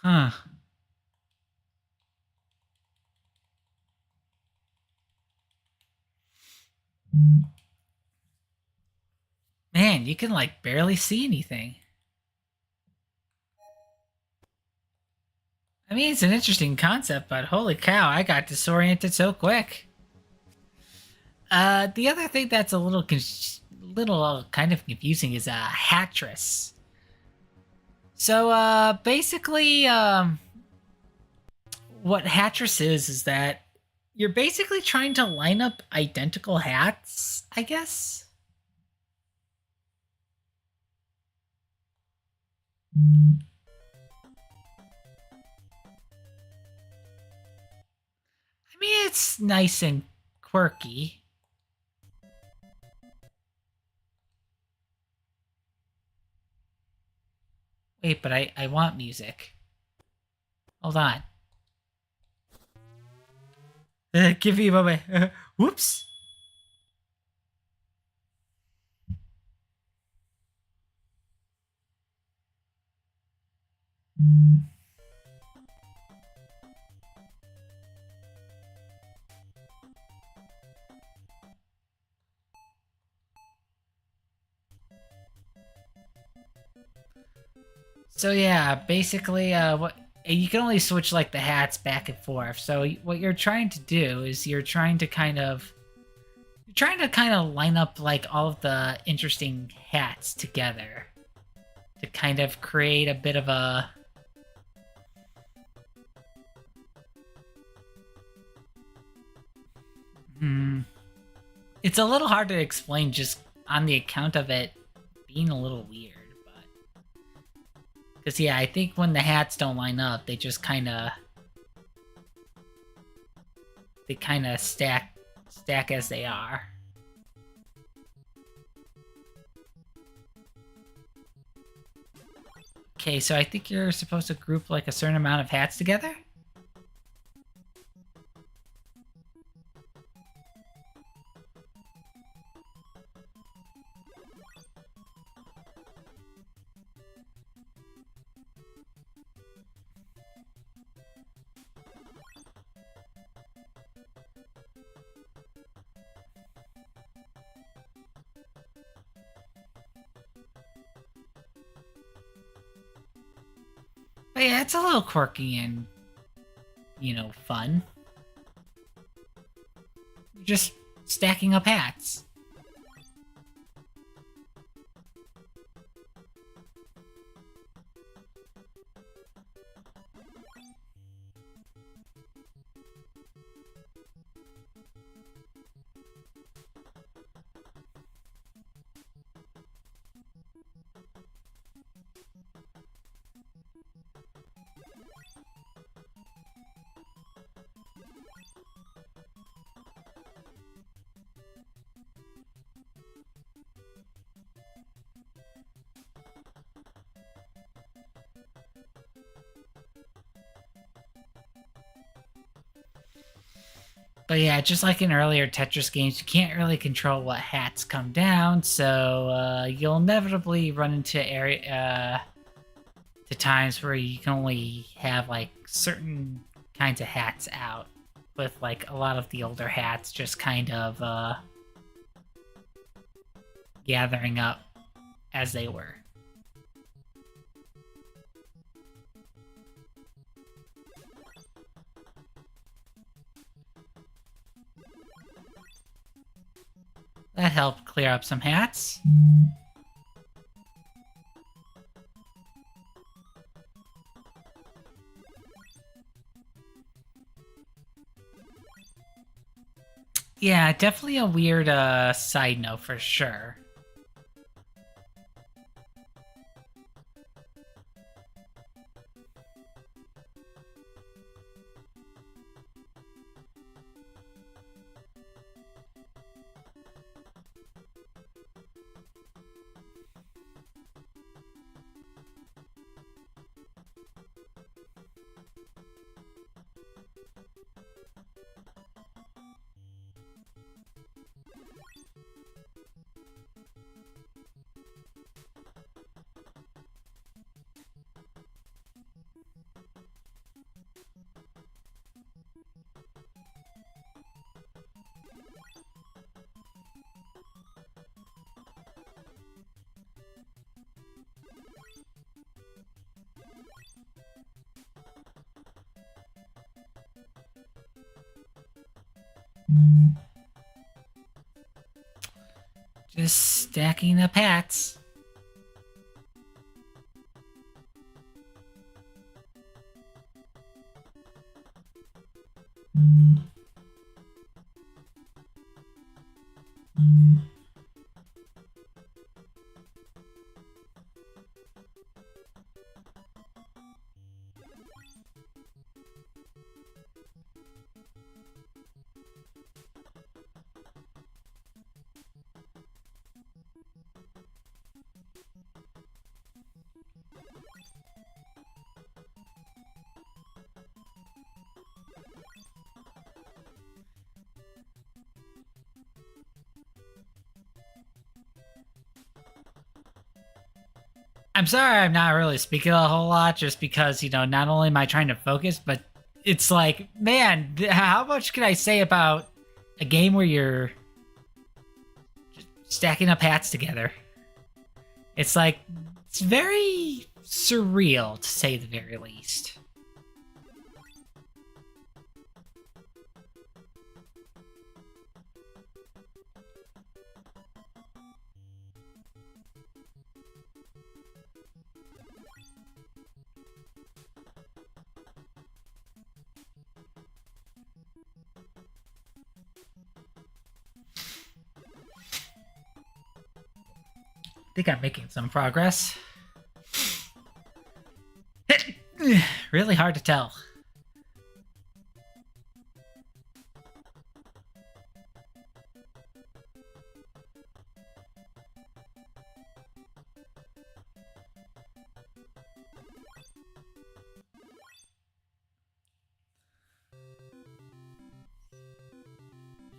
Huh. Man, you can like barely see anything. I mean, it's an interesting concept, but holy cow, I got disoriented so quick. The other thing that's a little kind of confusing is Hattress. So, basically, what Hattress is that you're basically trying to line up identical hats, I guess. I mean, it's nice and quirky. Wait, but I want music. Hold on. Give me a moment. Whoops. So yeah, basically, what you can only switch like the hats back and forth. So what you're trying to do is you're trying to kind of line up like all of the interesting hats together to kind of create a bit of a hmm. It's a little hard to explain just on the account of it being a little weird, but because yeah, I think when the hats don't line up, they kind of stack as they are. Okay, so I think you're supposed to group like a certain amount of hats together. But yeah, it's a little quirky and, fun. You're just stacking up hats. But yeah, just like in earlier Tetris games, you can't really control what hats come down, so you'll inevitably run into to times where you can only have like certain kinds of hats out, with like a lot of the older hats just kind of gathering up as they were. That helped clear up some hats. Yeah, definitely a weird side note for sure. Just stacking up hats. I'm sorry I'm not really speaking a whole lot just because, not only am I trying to focus, but it's like, man, how much can I say about a game where you're just stacking up hats together? It's like, it's very surreal to say the very least. I think I'm making some progress. Really hard to tell.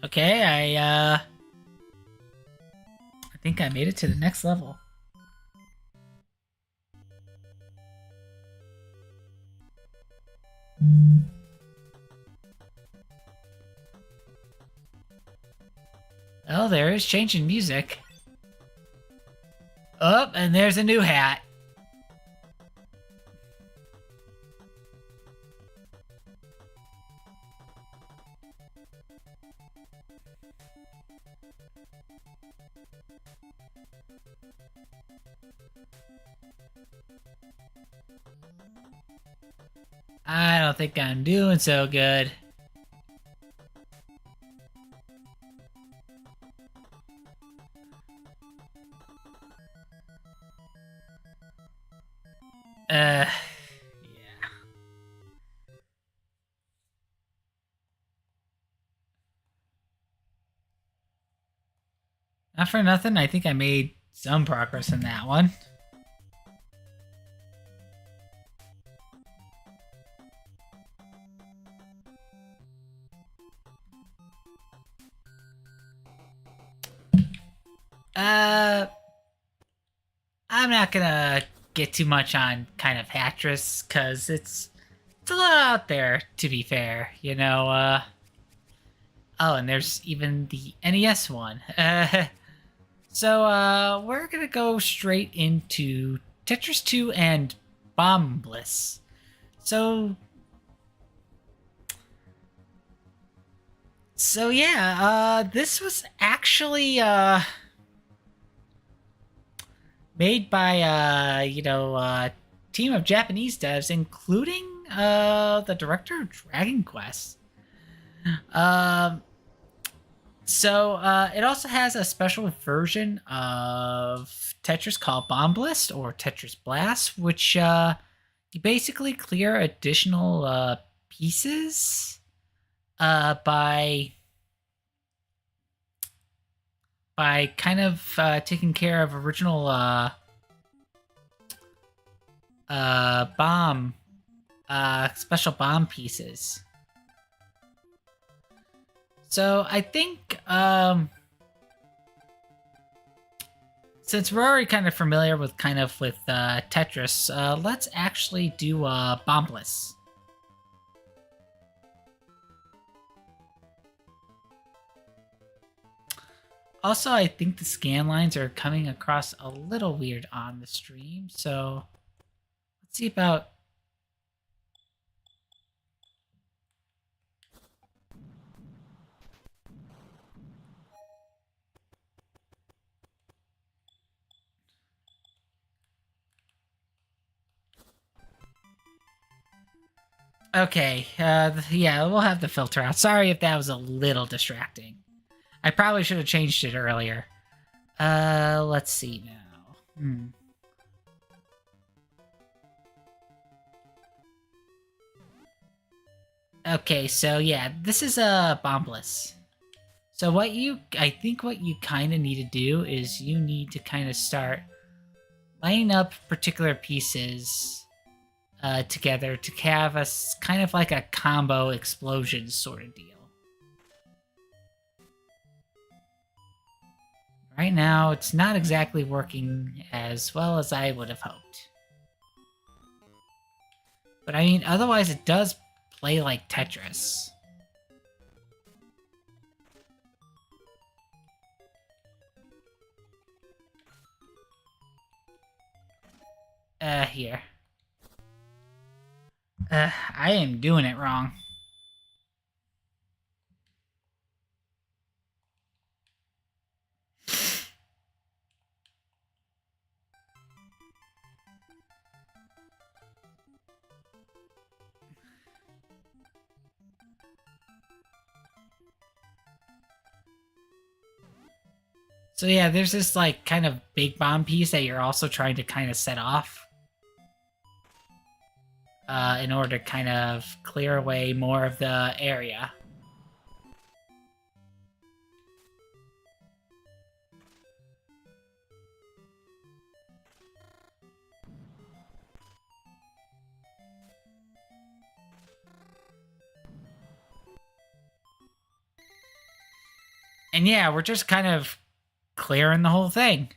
Okay, I think I made it to the next level. Oh, there is changing music. Oh, and there's a new hat. I don't think I'm doing so good. Yeah. Not for nothing, I think I made some progress in that one. I'm not gonna get too much on kind of Tetris, because it's a lot out there, to be fair. Oh, and there's even the NES one. So, we're gonna go straight into Tetris 2 and Bomb Bliss. So yeah, this was actually, made by, team of Japanese devs, including, the director of Dragon Quest. Um, So, it also has a special version of Tetris called Bomb Blast or Tetris Blast, which you basically clear additional pieces by kind of taking care of original bomb special bomb pieces. So I think, since we're already kind of familiar with Tetris, let's actually do Bomb Bliss. Also, I think the scan lines are coming across a little weird on the stream, so let's see about... Okay, yeah, we'll have the filter out. Sorry if that was a little distracting. I probably should have changed it earlier. Let's see now. Okay, so yeah, this is a Bomb Bliss. So I think what you kind of need to do is you need to kind of start lining up particular pieces together to have a kind of like a combo explosion sort of deal. Right now, it's not exactly working as well as I would have hoped. But I mean, otherwise it does play like Tetris. Here. I am doing it wrong. So yeah, there's this like kind of big bomb piece that you're also trying to kind of set off. In order to kind of clear away more of the area. And yeah, we're just kind of clearing the whole thing.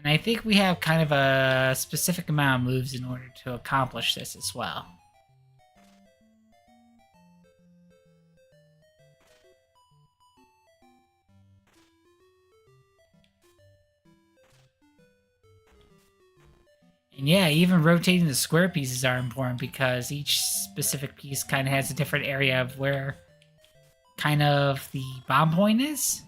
And I think we have kind of a specific amount of moves in order to accomplish this as well. And yeah, even rotating the square pieces are important because each specific piece kind of has a different area of where kind of the bomb point is.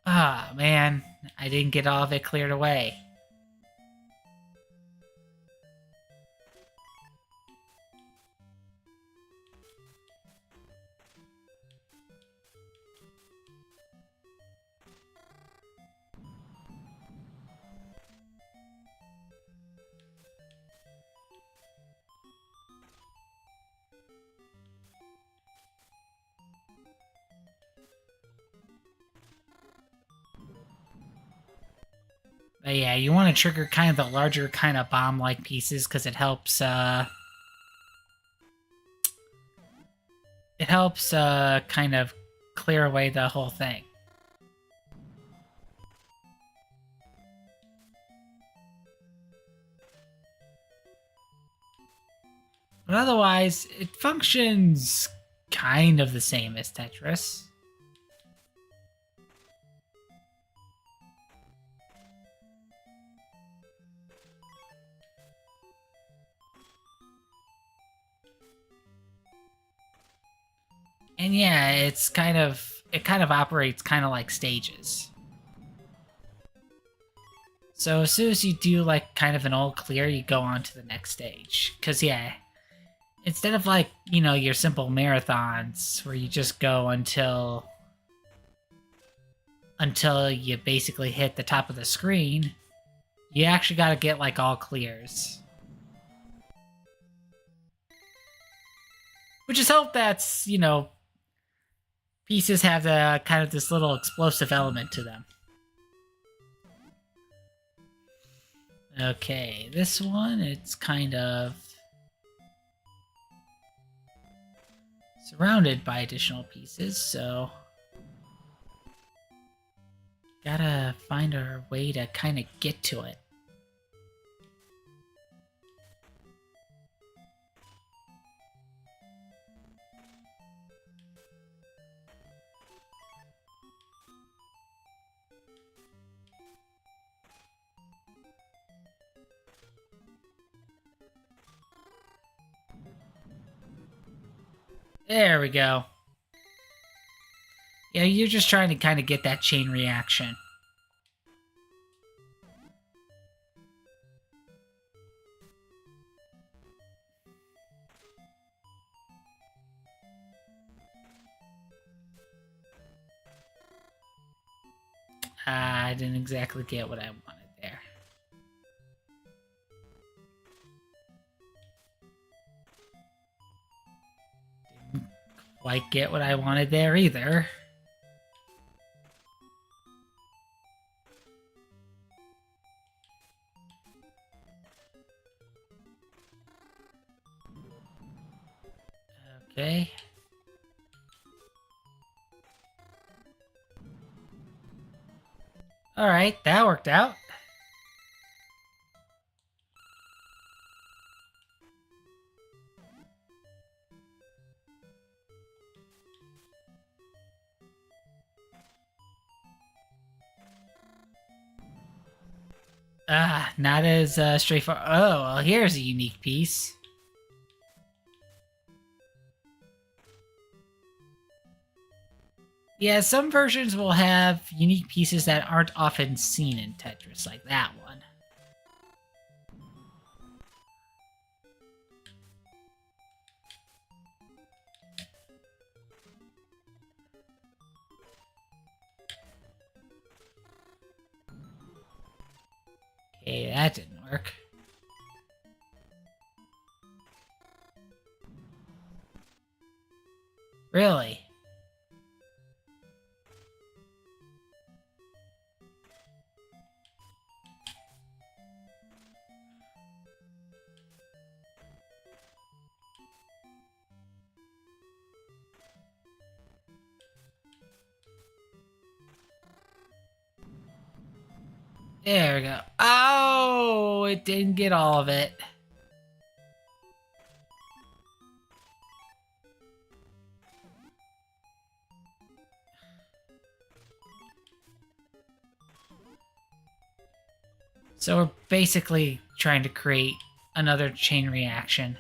Ah, man, I didn't get all of it cleared away. But yeah, you want to trigger kind of the larger kind of bomb-like pieces because it helps, kind of clear away the whole thing. But otherwise, it functions kind of the same as Tetris. And yeah, it kind of operates kind of like stages. So as soon as you do like kind of an all clear, you go on to the next stage. Cause yeah, instead of like, you know, your simple marathons where you just go until you basically hit the top of the screen, you actually gotta get like all clears. Which is hope that's, you know, pieces have the kind of this little explosive element to them. Okay, this one, it's kind of surrounded by additional pieces, so gotta find our way to kind of get to it. There we go. Yeah, you're just trying to kind of get that chain reaction. I didn't exactly get what I wanted there. Didn't quite get what I wanted there either. Okay. Alright, that worked out. Not as straightforward. Oh, well, here's a unique piece. Yeah, some versions will have unique pieces that aren't often seen in Tetris, like that one. Okay, that didn't work. Really? There we go. Oh, it didn't get all of it. So we're basically trying to create another chain reaction.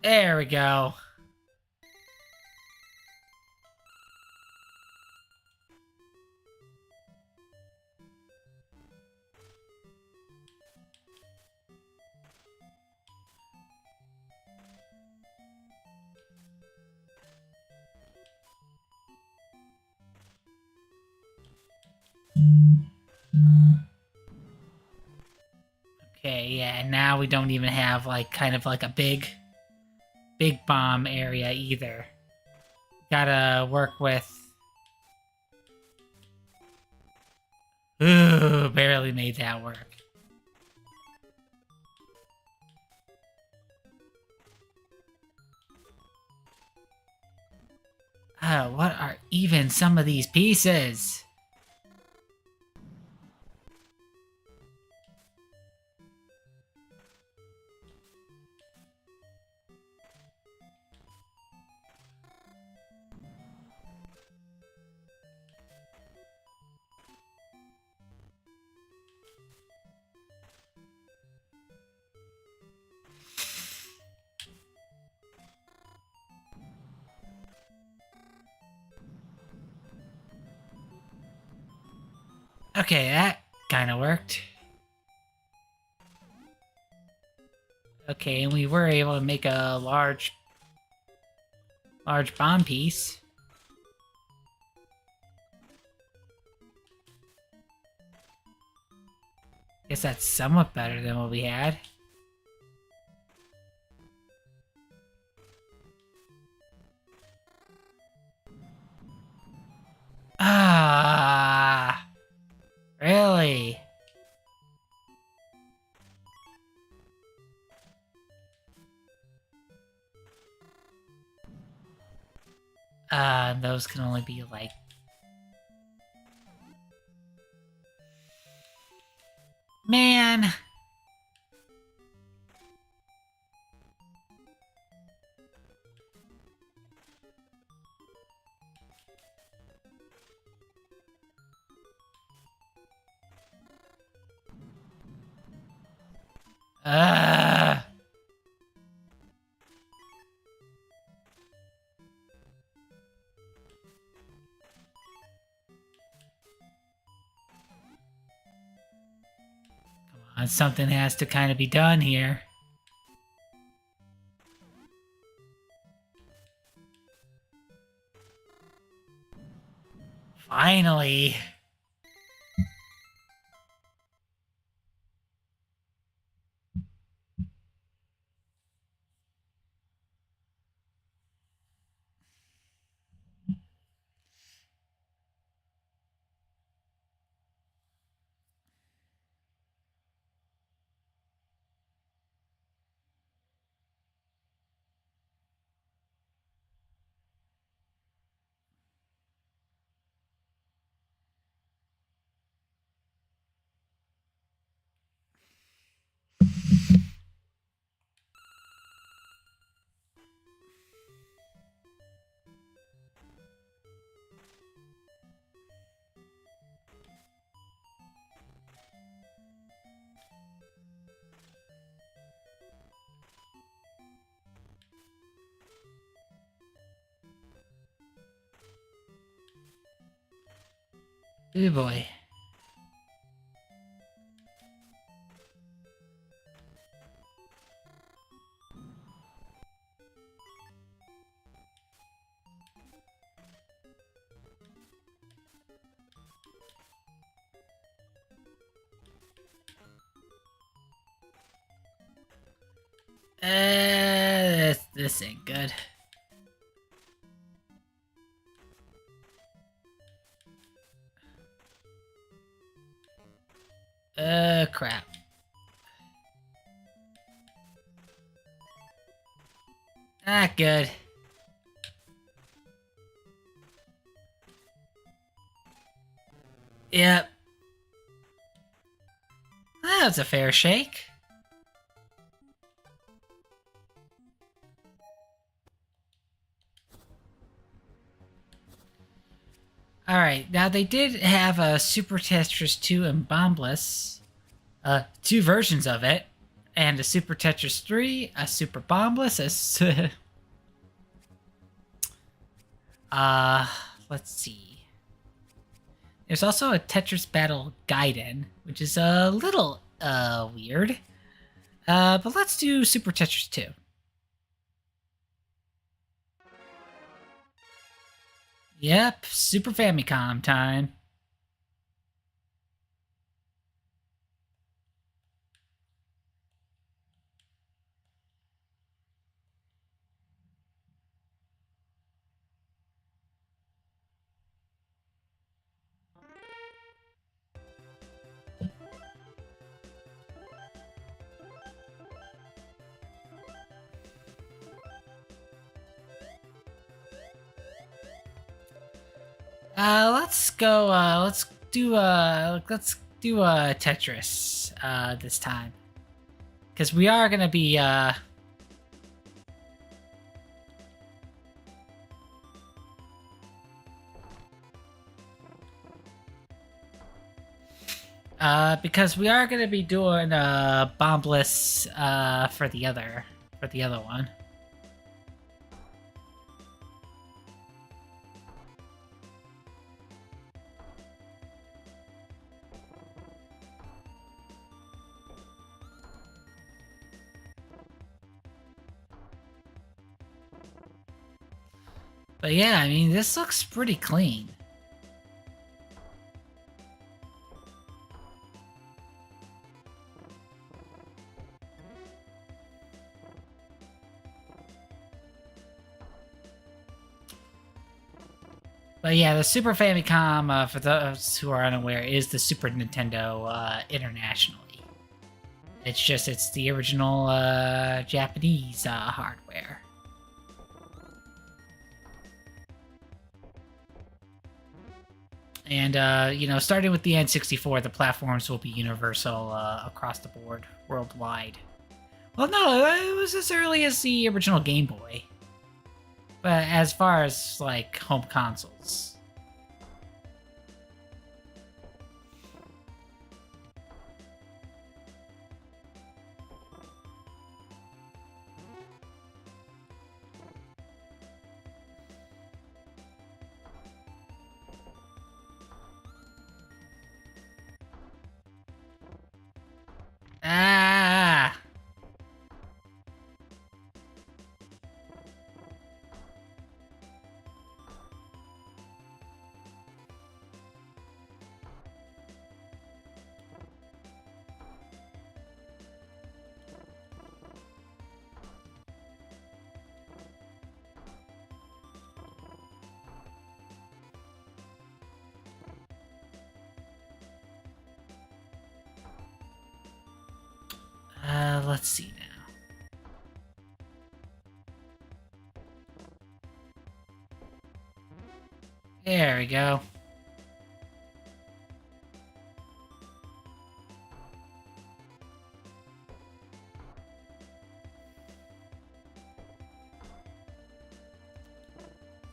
There we go. Okay, yeah, now we don't even have like kind of like a big bomb area either. Gotta work with... Ooh, barely made that work. Oh, what are even some of these pieces? Okay, that kind of worked. Okay, and we were able to make a large bomb piece. Guess that's somewhat better than what we had. Ah, really? Those can only be like... Man! Ah! Come on, something has to kind of be done here. Finally. Oh boy. This ain't good. Crap. Not good. Yep. That's a fair shake. Alright, now they did have a Super Tetris 2 and Bombless. Two versions of it. And a Super Tetris 3, a Super Bombless, let's see. There's also a Tetris Battle Gaiden, which is a little, weird. But let's do Super Tetris 2. Yep, Super Famicom time. Let's do Tetris, this time. Because we are gonna be, because we are gonna be doing, Bombless, for the other one. But yeah, I mean, this looks pretty clean. But yeah, the Super Famicom, for those who are unaware, is the Super Nintendo, internationally. It's the original, Japanese, hardware. And, starting with the N64, the platforms will be universal, across the board, worldwide. Well, no, it was as early as the original Game Boy. But as far as, like, home consoles. Ah! let's see now. There we go.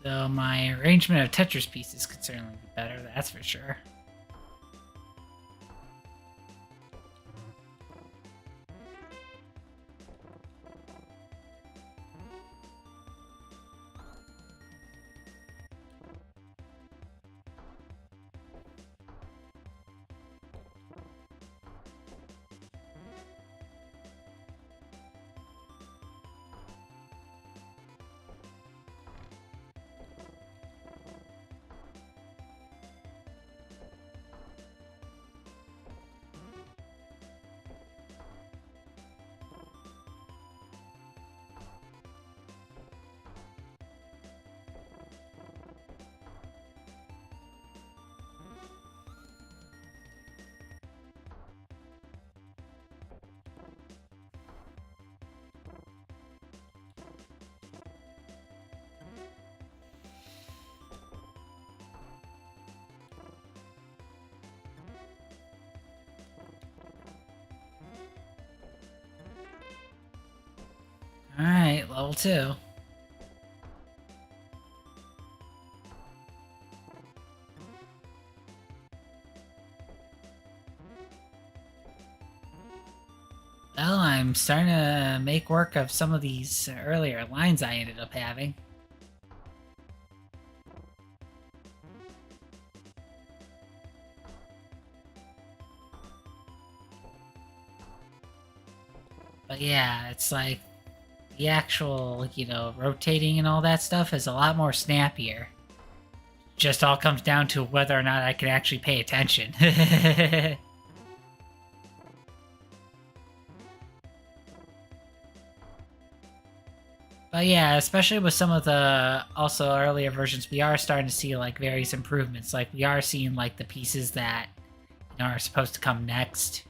So my arrangement of Tetris pieces could certainly be better, that's for sure. Alright, level 2. Well, I'm starting to make work of some of these earlier lines I ended up having. But yeah, it's like the actual, rotating and all that stuff is a lot more snappier. Just all comes down to whether or not I can actually pay attention. But yeah, especially with some of the also earlier versions, we are starting to see like various improvements. Like we are seeing like the pieces that are supposed to come next.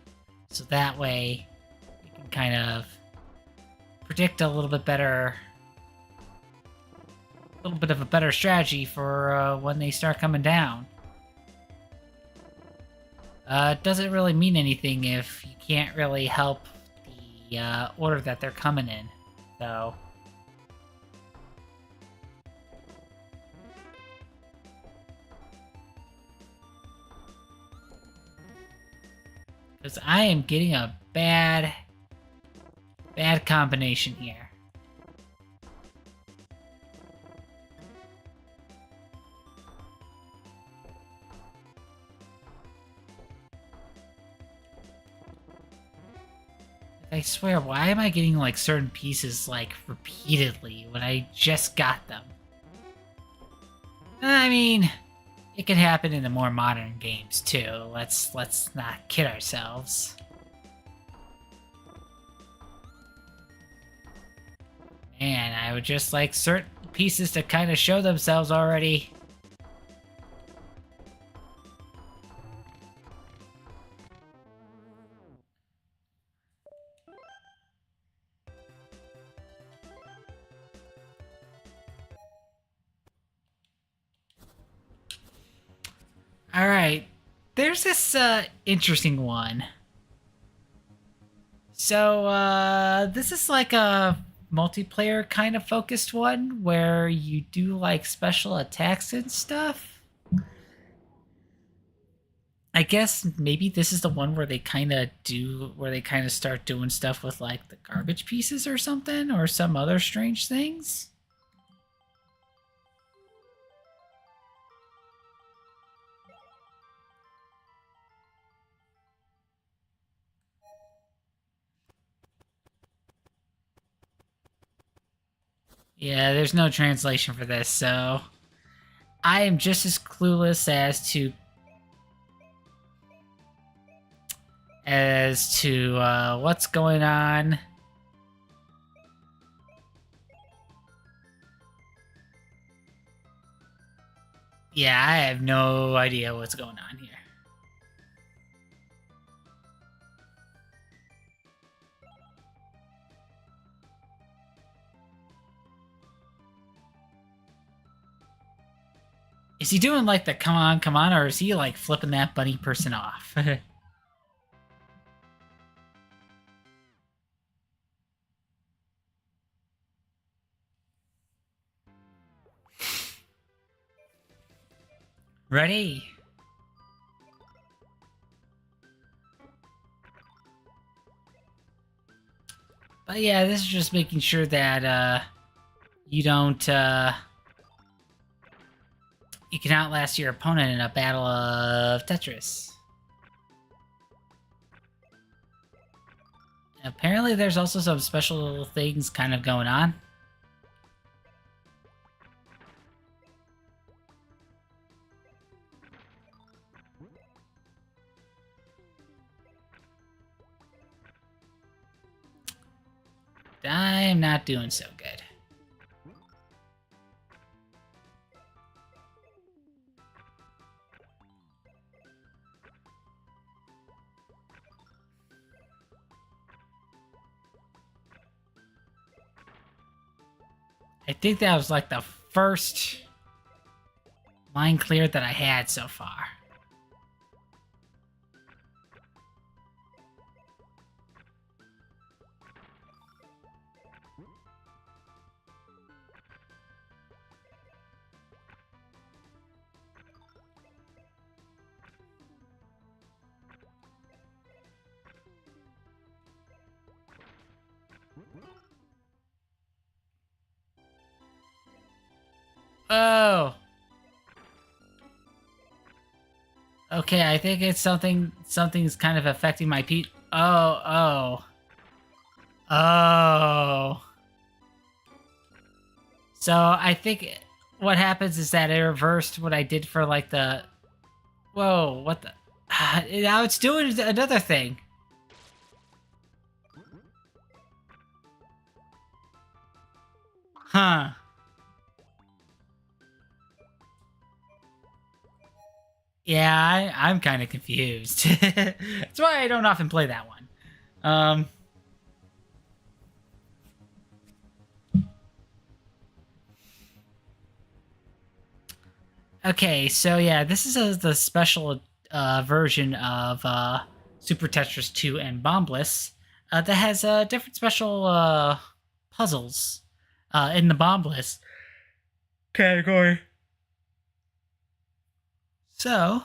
So that way we can kind of predict a little bit better, a little bit of a better strategy for when they start coming down. It doesn't really mean anything if you can't really help the order that they're coming in, though. Because I am getting a bad combination here. I swear, why am I getting like certain pieces like repeatedly when I just got them? I mean, it can happen in the more modern games too. Let's not kid ourselves. Man, I would just like certain pieces to kind of show themselves already. Alright, there's this interesting one. So, this is like a multiplayer kind of focused one where you do like special attacks and stuff. I guess maybe this is the one where they kind of start doing stuff with like the garbage pieces or something, or some other strange things. Yeah, there's no translation for this, so I am just as clueless as to what's going on. Yeah, I have no idea what's going on here. Is he doing like the come on, or is he like flipping that bunny person off? Ready? But yeah, this is just making sure that you don't you can outlast your opponent in a battle of Tetris. Apparently there's also some special things kind of going on. I'm not doing so good. I think that was like the first line clear that I had so far. Oh. Okay, I think it's something's kind of affecting my Pete. Oh. So I think what happens is that it reversed what I did for like the... Whoa, what the... Now it's doing another thing. Huh. Yeah, I'm kind of confused. That's why I don't often play that one. Okay, so yeah, this is the special version of Super Tetris 2 and Bombless that has different special puzzles in the Bombless category. So,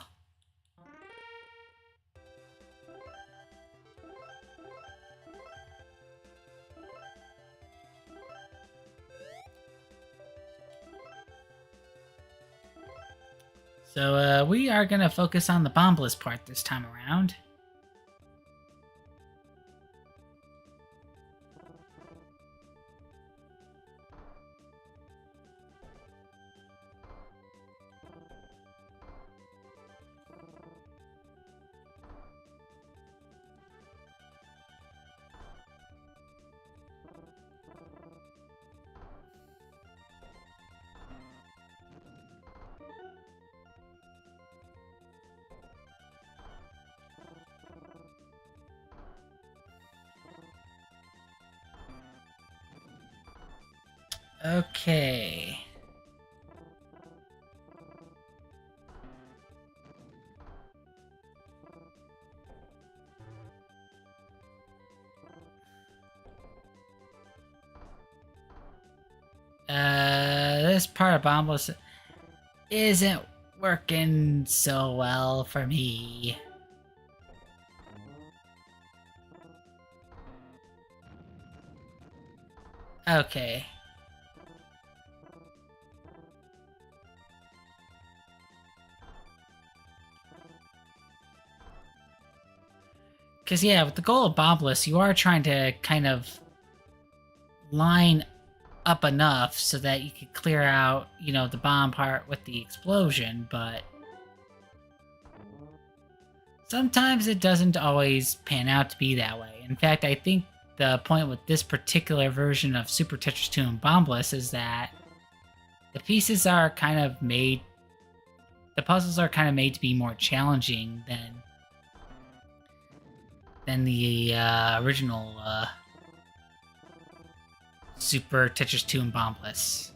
we are gonna focus on the Bombless part this time around. Okay. This part of Bombless isn't working so well for me. Okay. Because, yeah, with the goal of Bombless, you are trying to kind of line up enough so that you can clear out, you know, the bomb part with the explosion, but sometimes it doesn't always pan out to be that way. In fact, I think the point with this particular version of Super Tetris 2 and Bombless is that the pieces are kind of made... The puzzles are kind of made to be more challenging than the original Super Tetris 2 and Bombless.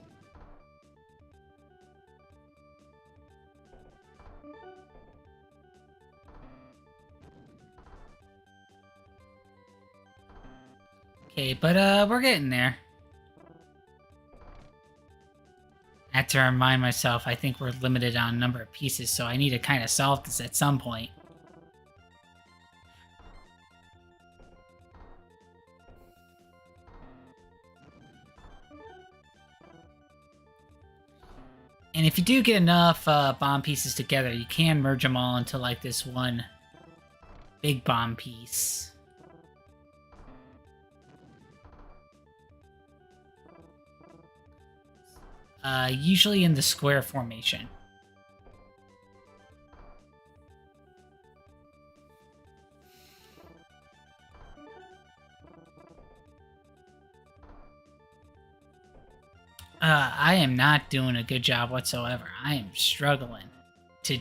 Okay, but we're getting there. I have to remind myself, I think we're limited on number of pieces, so I need to kind of solve this at some point. And if you do get enough bomb pieces together, you can merge them all into like this one big bomb piece. Usually in the square formation. I am not doing a good job whatsoever. I am struggling to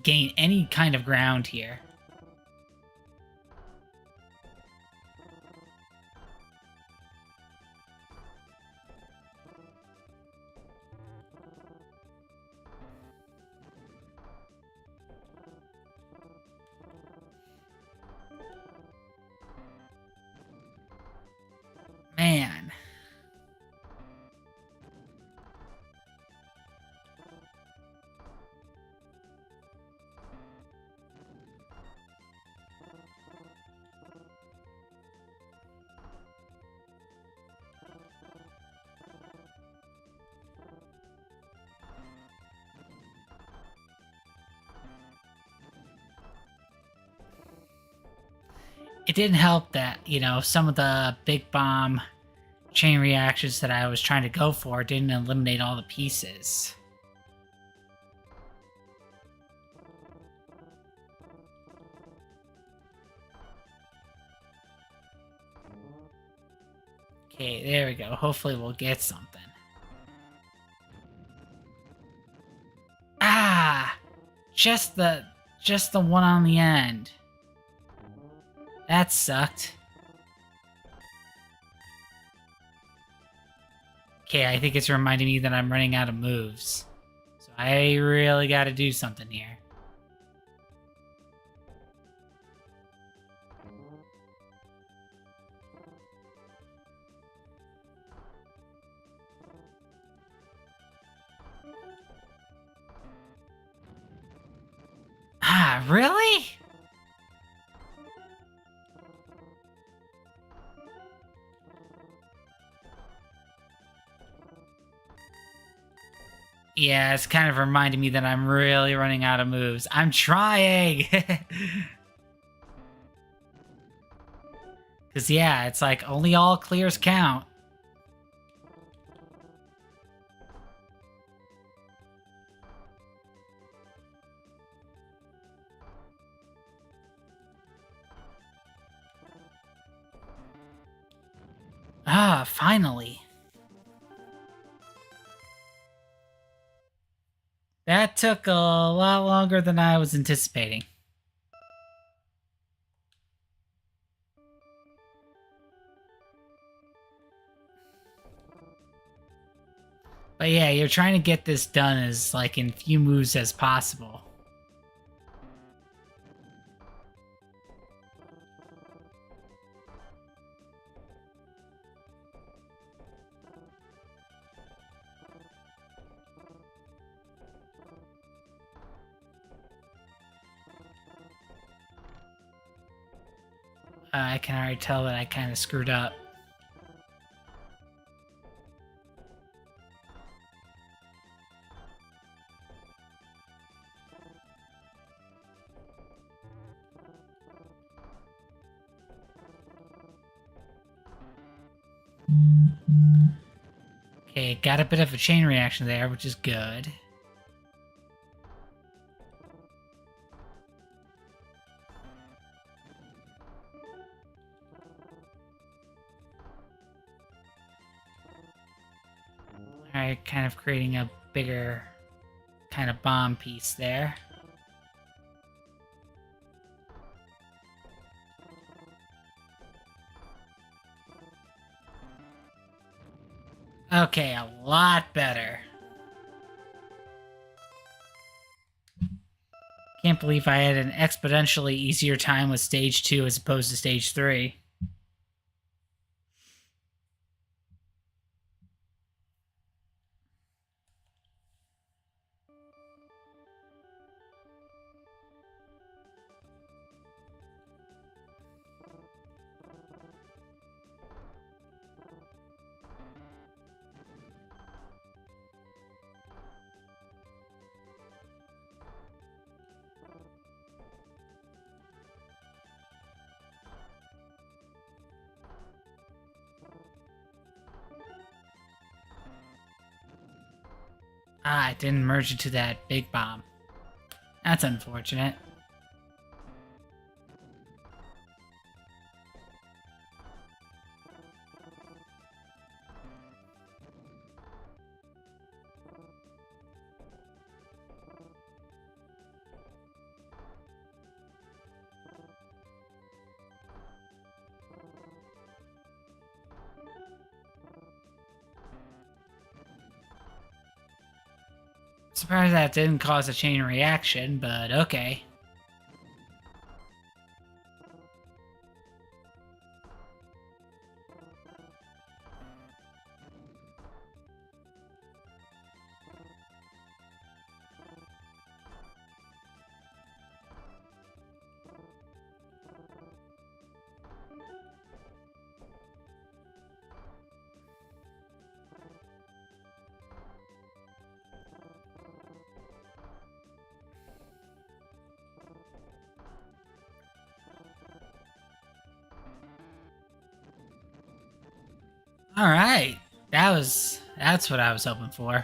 gain any kind of ground here. Man. It didn't help that, you know, some of the big bomb chain reactions that I was trying to go for didn't eliminate all the pieces. Okay, there we go. Hopefully we'll get something. Ah! Just the one on the end. That sucked. Okay, I think it's reminding me that I'm running out of moves. So I really gotta do something here. Ah, really? Yeah, it's kind of reminding me that I'm really running out of moves. I'm trying! Because, yeah, it's like only all clears count. Ah, finally. That took a lot longer than I was anticipating. But yeah, you're trying to get this done as, like, in few moves as possible. I can already tell that I kind of screwed up. Okay, got a bit of a chain reaction there, which is good. Alright, kind of creating a bigger kind of bomb piece there. Okay, a lot better. Can't believe I had an exponentially easier time with stage 2 as opposed to stage 3. Ah, it didn't merge into that big bomb. That's unfortunate. Surprised that didn't cause a chain reaction, but okay. All right, that's what I was hoping for.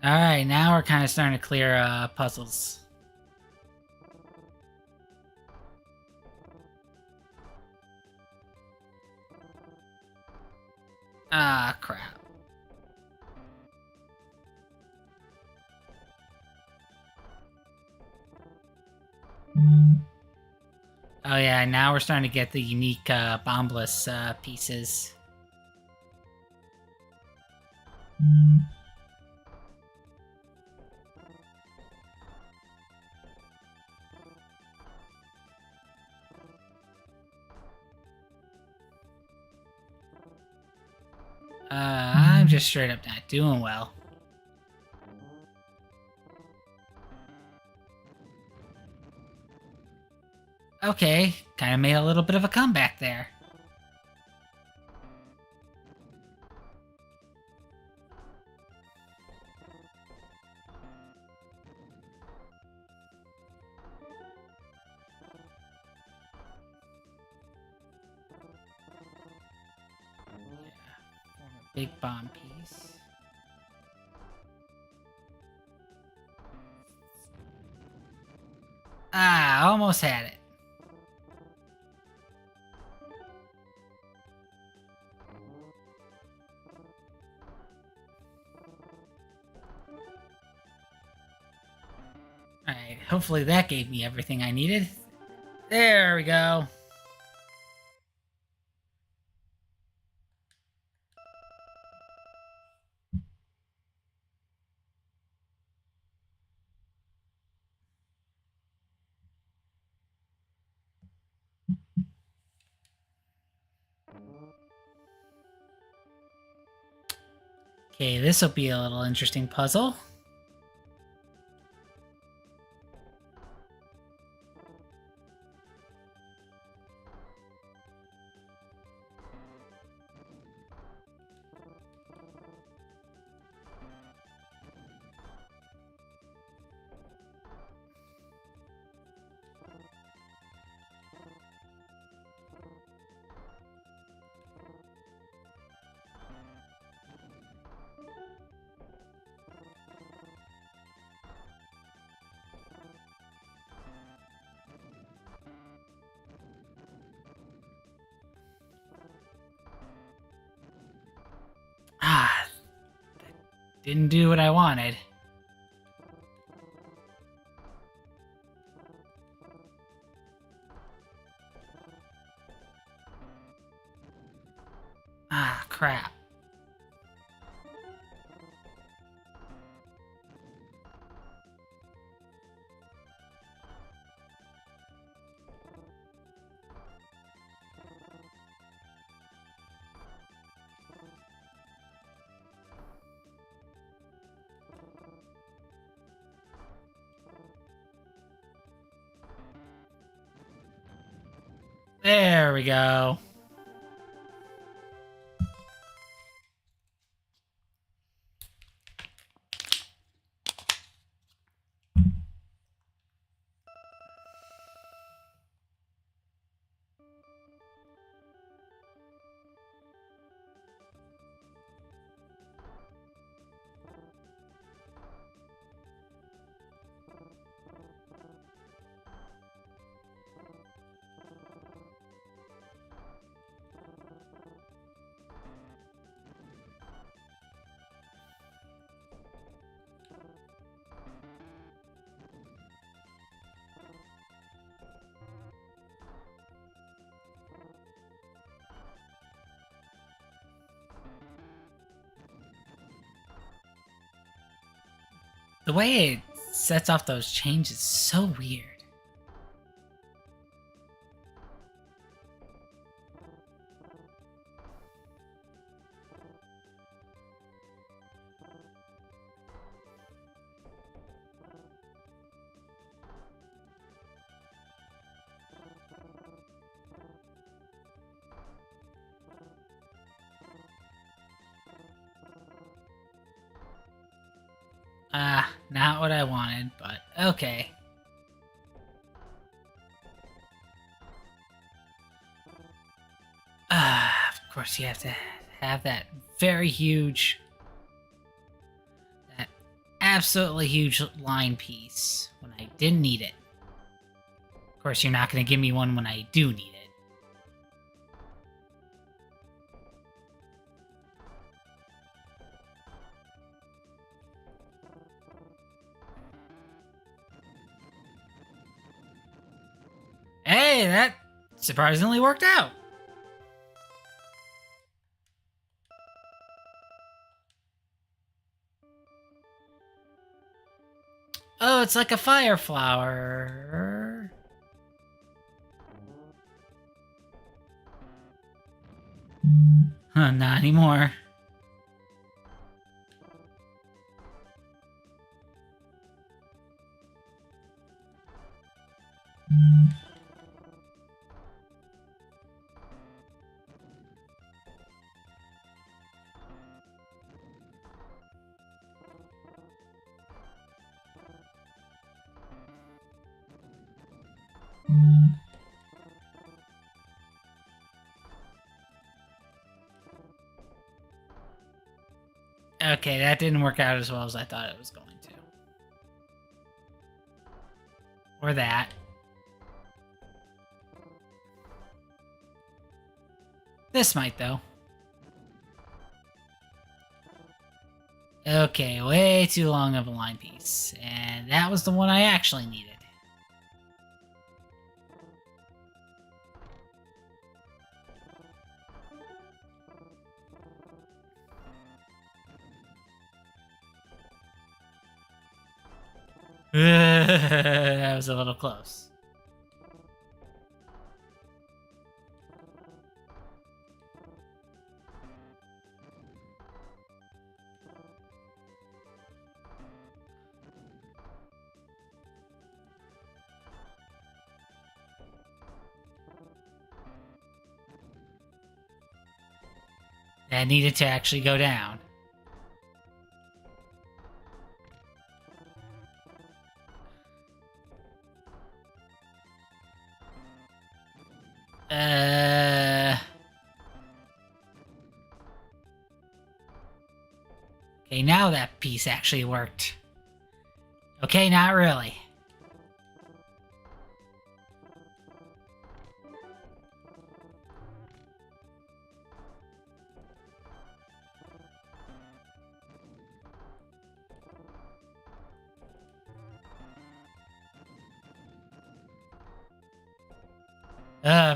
All right, now we're kind of starting to clear puzzles. Ah, crap. Oh yeah, now we're starting to get the unique bombless pieces. I'm just straight up not doing well. Okay, kind of made a little bit of a comeback there. Yeah, form a big bomb piece. Ah, almost had it. Alright, hopefully that gave me everything I needed. There we go. Okay, this will be a little interesting puzzle. Ah, that didn't do what I wanted. Ah, crap. There we go. The way it sets off those chains is so weird. Not what I wanted, but okay. Of course you have to have that very huge, that absolutely huge line piece when I didn't need it. Of course, you're not going to give me one when I do need it. Hey, that surprisingly worked out. Oh, it's like a fire flower. Huh, not anymore. Okay, that didn't work out as well as I thought it was going to. Or that. This might, though. Okay, way too long of a line piece. And that was the one I actually needed. That was a little close. That needed to actually go down. Okay, now that piece actually worked. Okay, not really.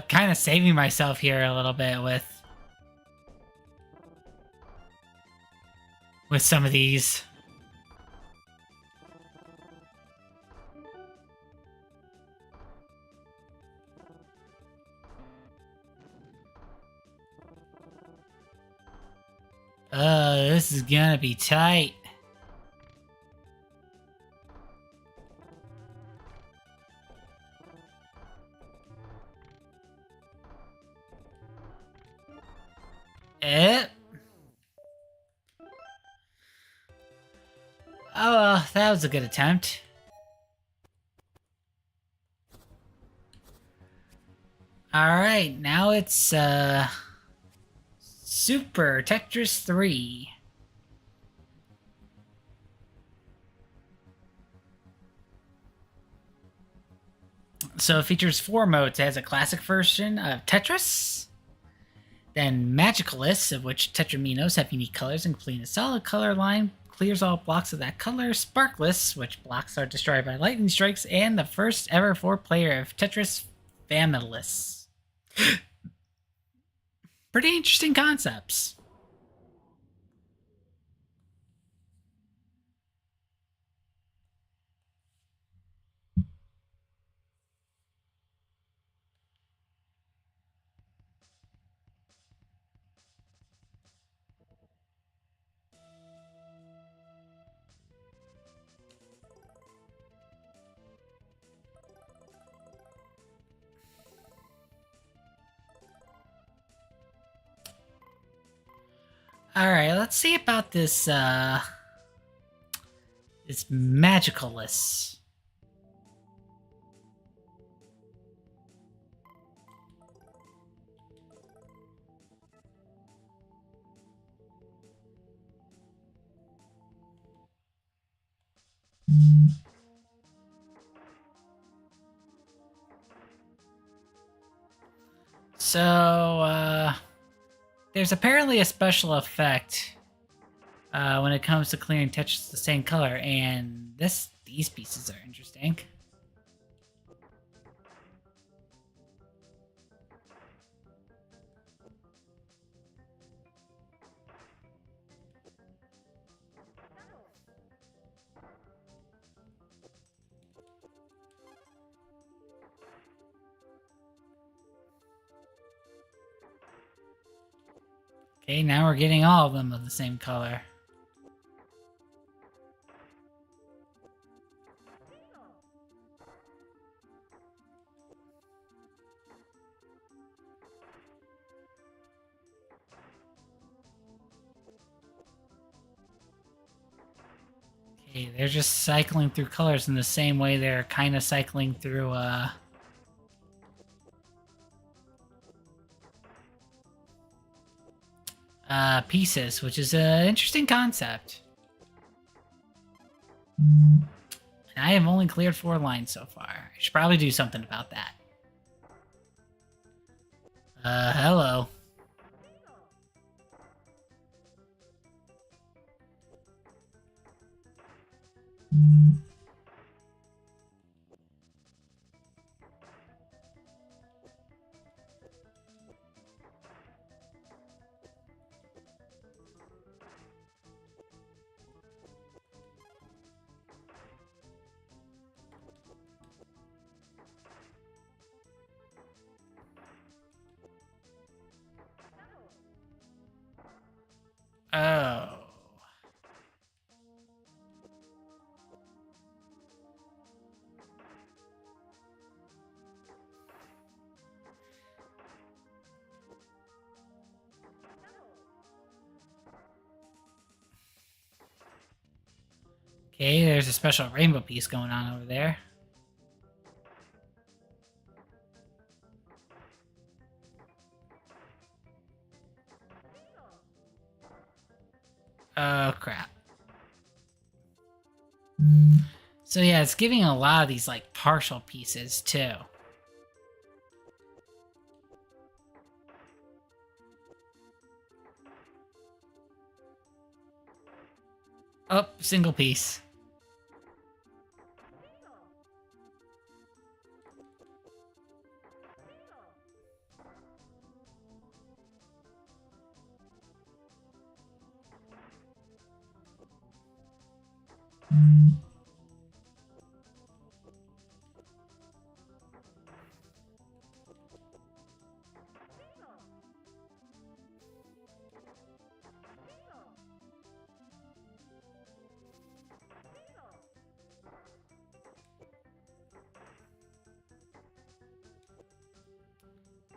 Kind of saving myself here a little bit with some of these. This is gonna be tight. Oh, well, that was a good attempt. Alright, now it's, Super Tetris 3. So it features 4 modes. It has a classic version of Tetris, then Magicalist, of which Tetraminos have unique colors, including a solid color line, clears all blocks of that color, Sparkless, which blocks are destroyed by lightning strikes, and the first ever 4-player of Tetris Familyless. Pretty interesting concepts. Alright, let's see about this, this magicalness. So, there's apparently a special effect when it comes to clearing Tetris the same color, and these pieces are interesting. Okay, now we're getting all of them of the same color. Okay, they're just cycling through colors in the same way they're kind of cycling through, pieces, which is an interesting concept. And I have only cleared 4 lines so far. I should probably do something about that. Hello. Oh. Okay, there's a special rainbow piece going on over there. Oh, crap. So yeah, it's giving a lot of these, like, partial pieces, too. Oh, single piece.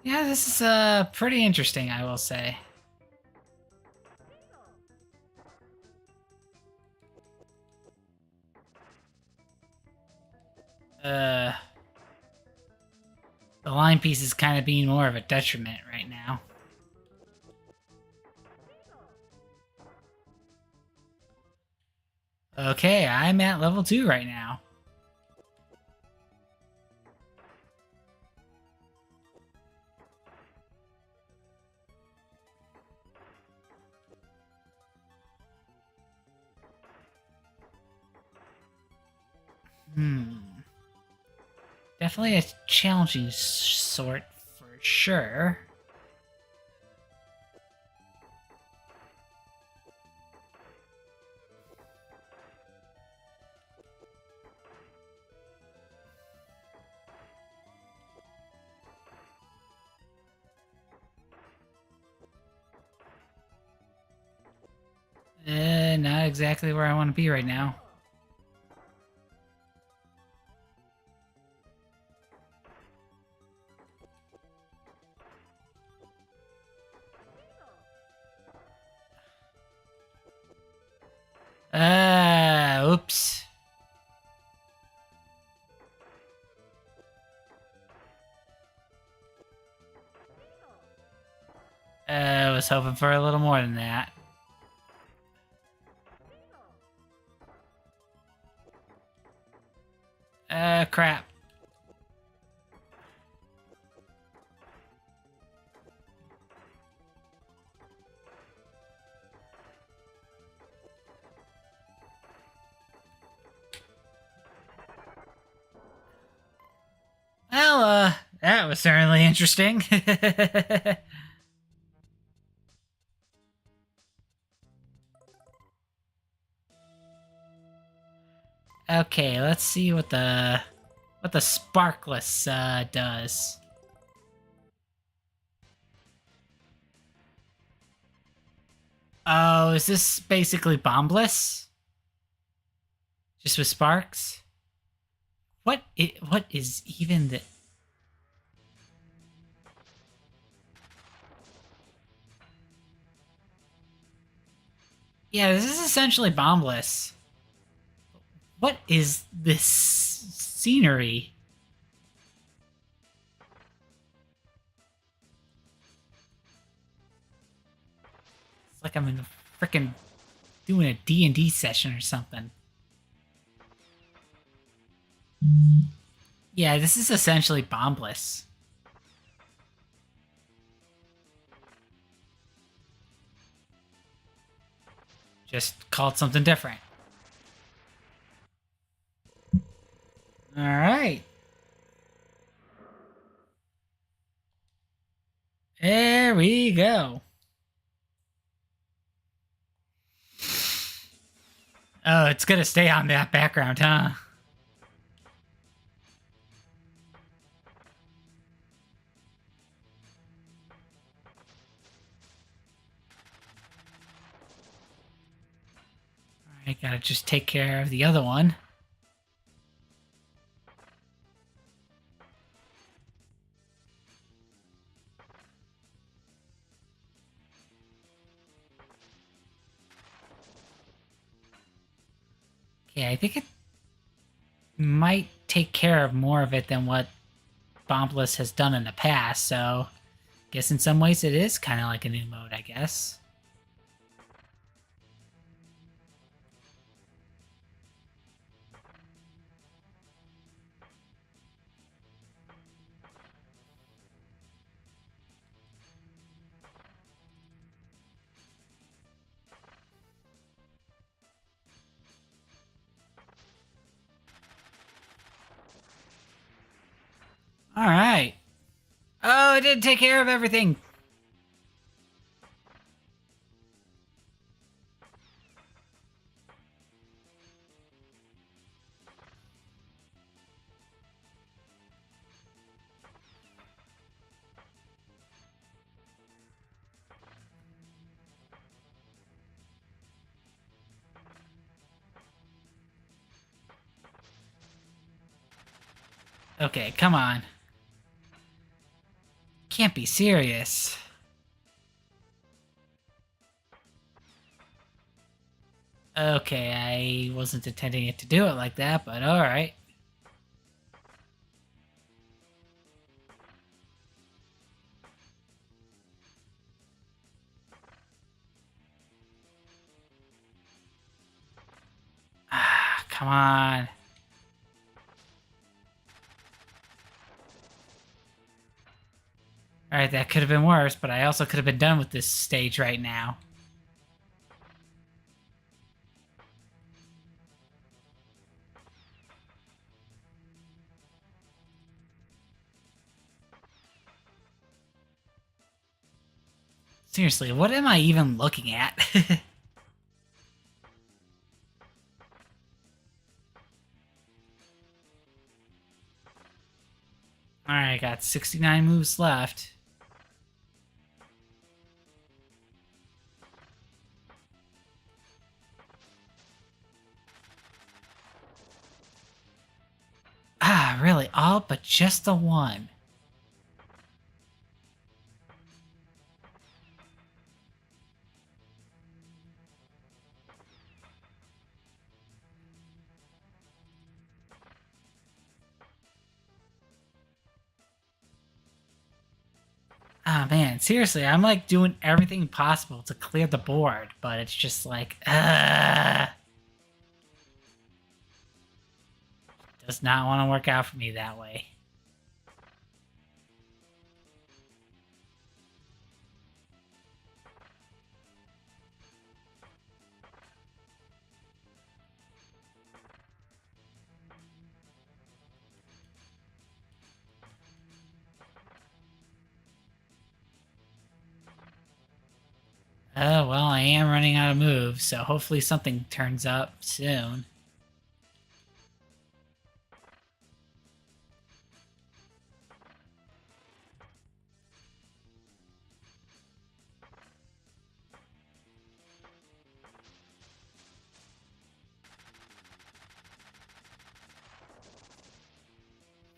Yeah, this is pretty interesting, I will say. The line piece is kind of being more of a detriment right now. Okay, I'm at level 2 right now. Definitely a challenging sort for sure. Not exactly where I want to be right now. Oops. I was hoping for a little more than that. Crap. Well, that was certainly interesting. Okay, let's see what the Sparkless does. Oh, is this basically bombless? Just with sparks? What is even the... Yeah, this is essentially bombless. What is this scenery? It's like I'm in a freaking doing a D&D session or something. Yeah, this is essentially bombless. Just called something different. Alright. There we go. Oh, it's gonna stay on that background, huh? Alright, gotta just take care of the other one. Okay, I think it might take care of more of it than what Bombless has done in the past, so I guess in some ways it is kind of like a new mode, I guess. Alright. Oh, it did take care of everything! Okay, come on. Can't be serious. Okay, I wasn't intending it to do it like that, but alright. Ah, come on. Alright, that could have been worse, but I also could have been done with this stage right now. Seriously, what am I even looking at? Alright, got 69 moves left. Ah, really, all but just the one. Ah man, seriously, I'm like doing everything possible to clear the board, but it's just like, does not want to work out for me that way. Oh, well, I am running out of moves, so hopefully something turns up soon.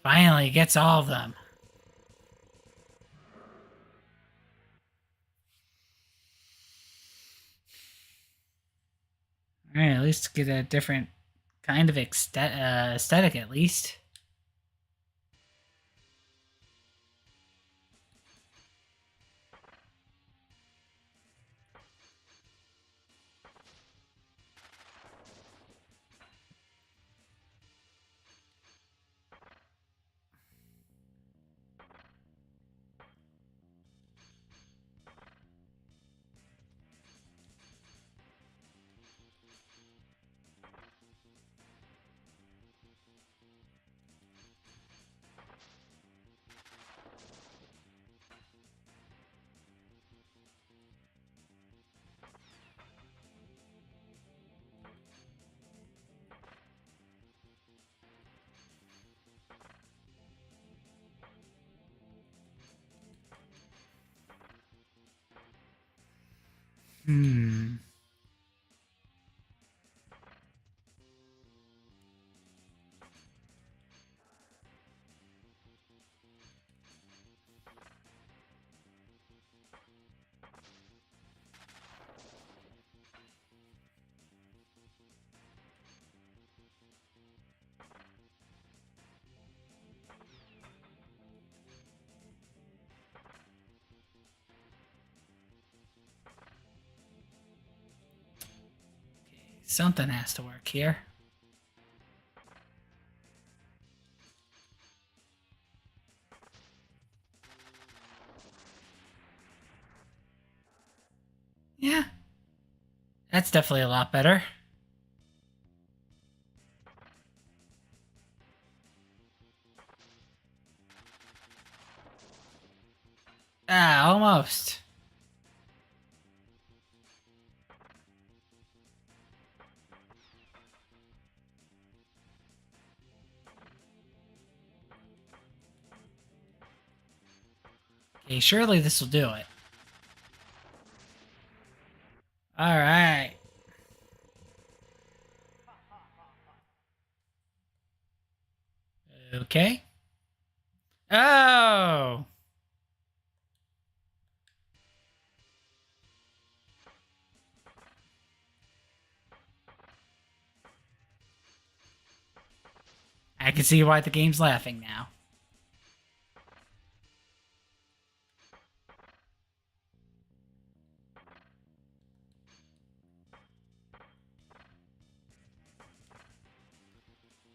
Finally, gets all of them. Alright, at least get a different kind of aesthetic, at least. Hmm. Something has to work here. Yeah, that's definitely a lot better. Ah, almost. Okay, surely this will do it. Alright. Okay. Oh! I can see why the game's laughing now.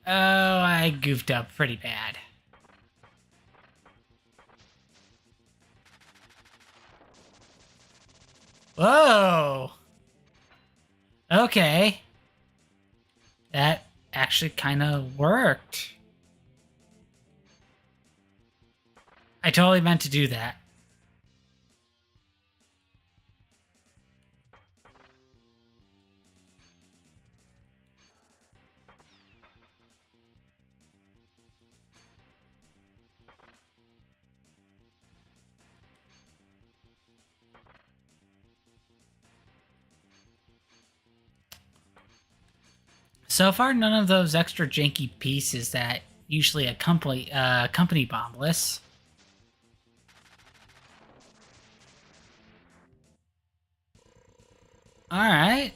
Oh, I goofed up pretty bad. Whoa! Okay. That actually kind of worked. I totally meant to do that. So far, none of those extra janky pieces that usually accompany Bombless. Alright.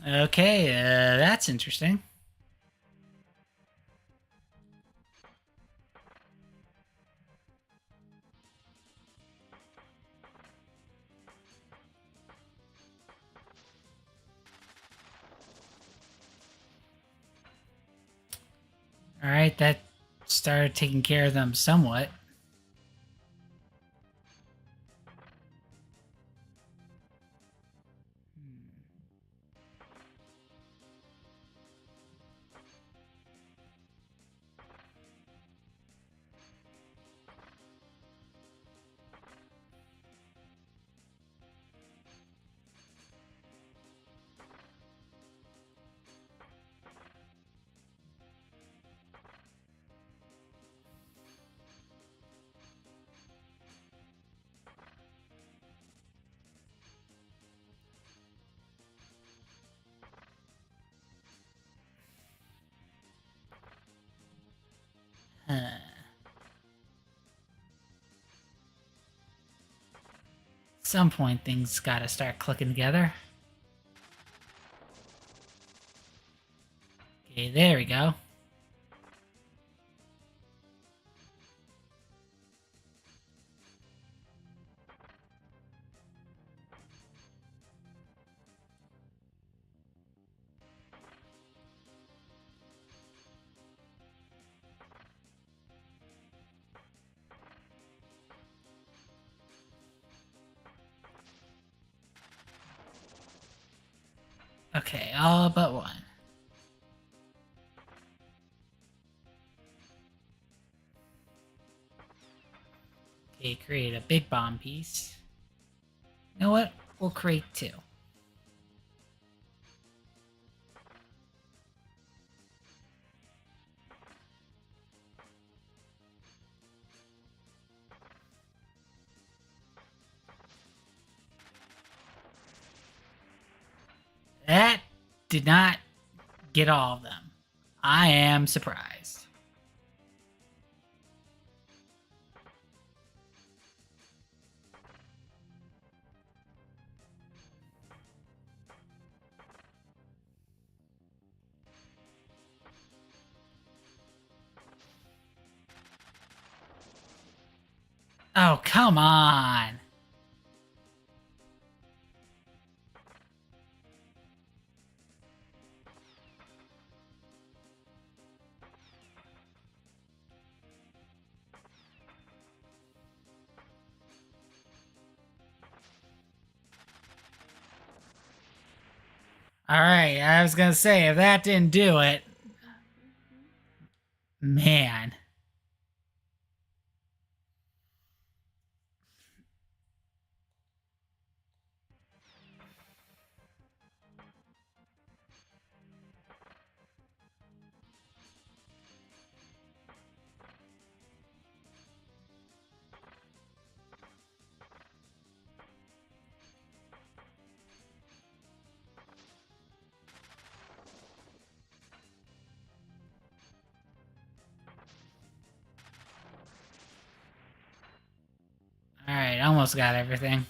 Okay, that's interesting. All right, that started taking care of them somewhat. Huh. At some point, things gotta start clicking together. Okay, there we go. Okay, all but one. Okay, create a big bomb piece. You know what? We'll create two. That did not get all of them. I am surprised. Oh, come on. All right, I was gonna say if that didn't do it, man. All right, almost got everything.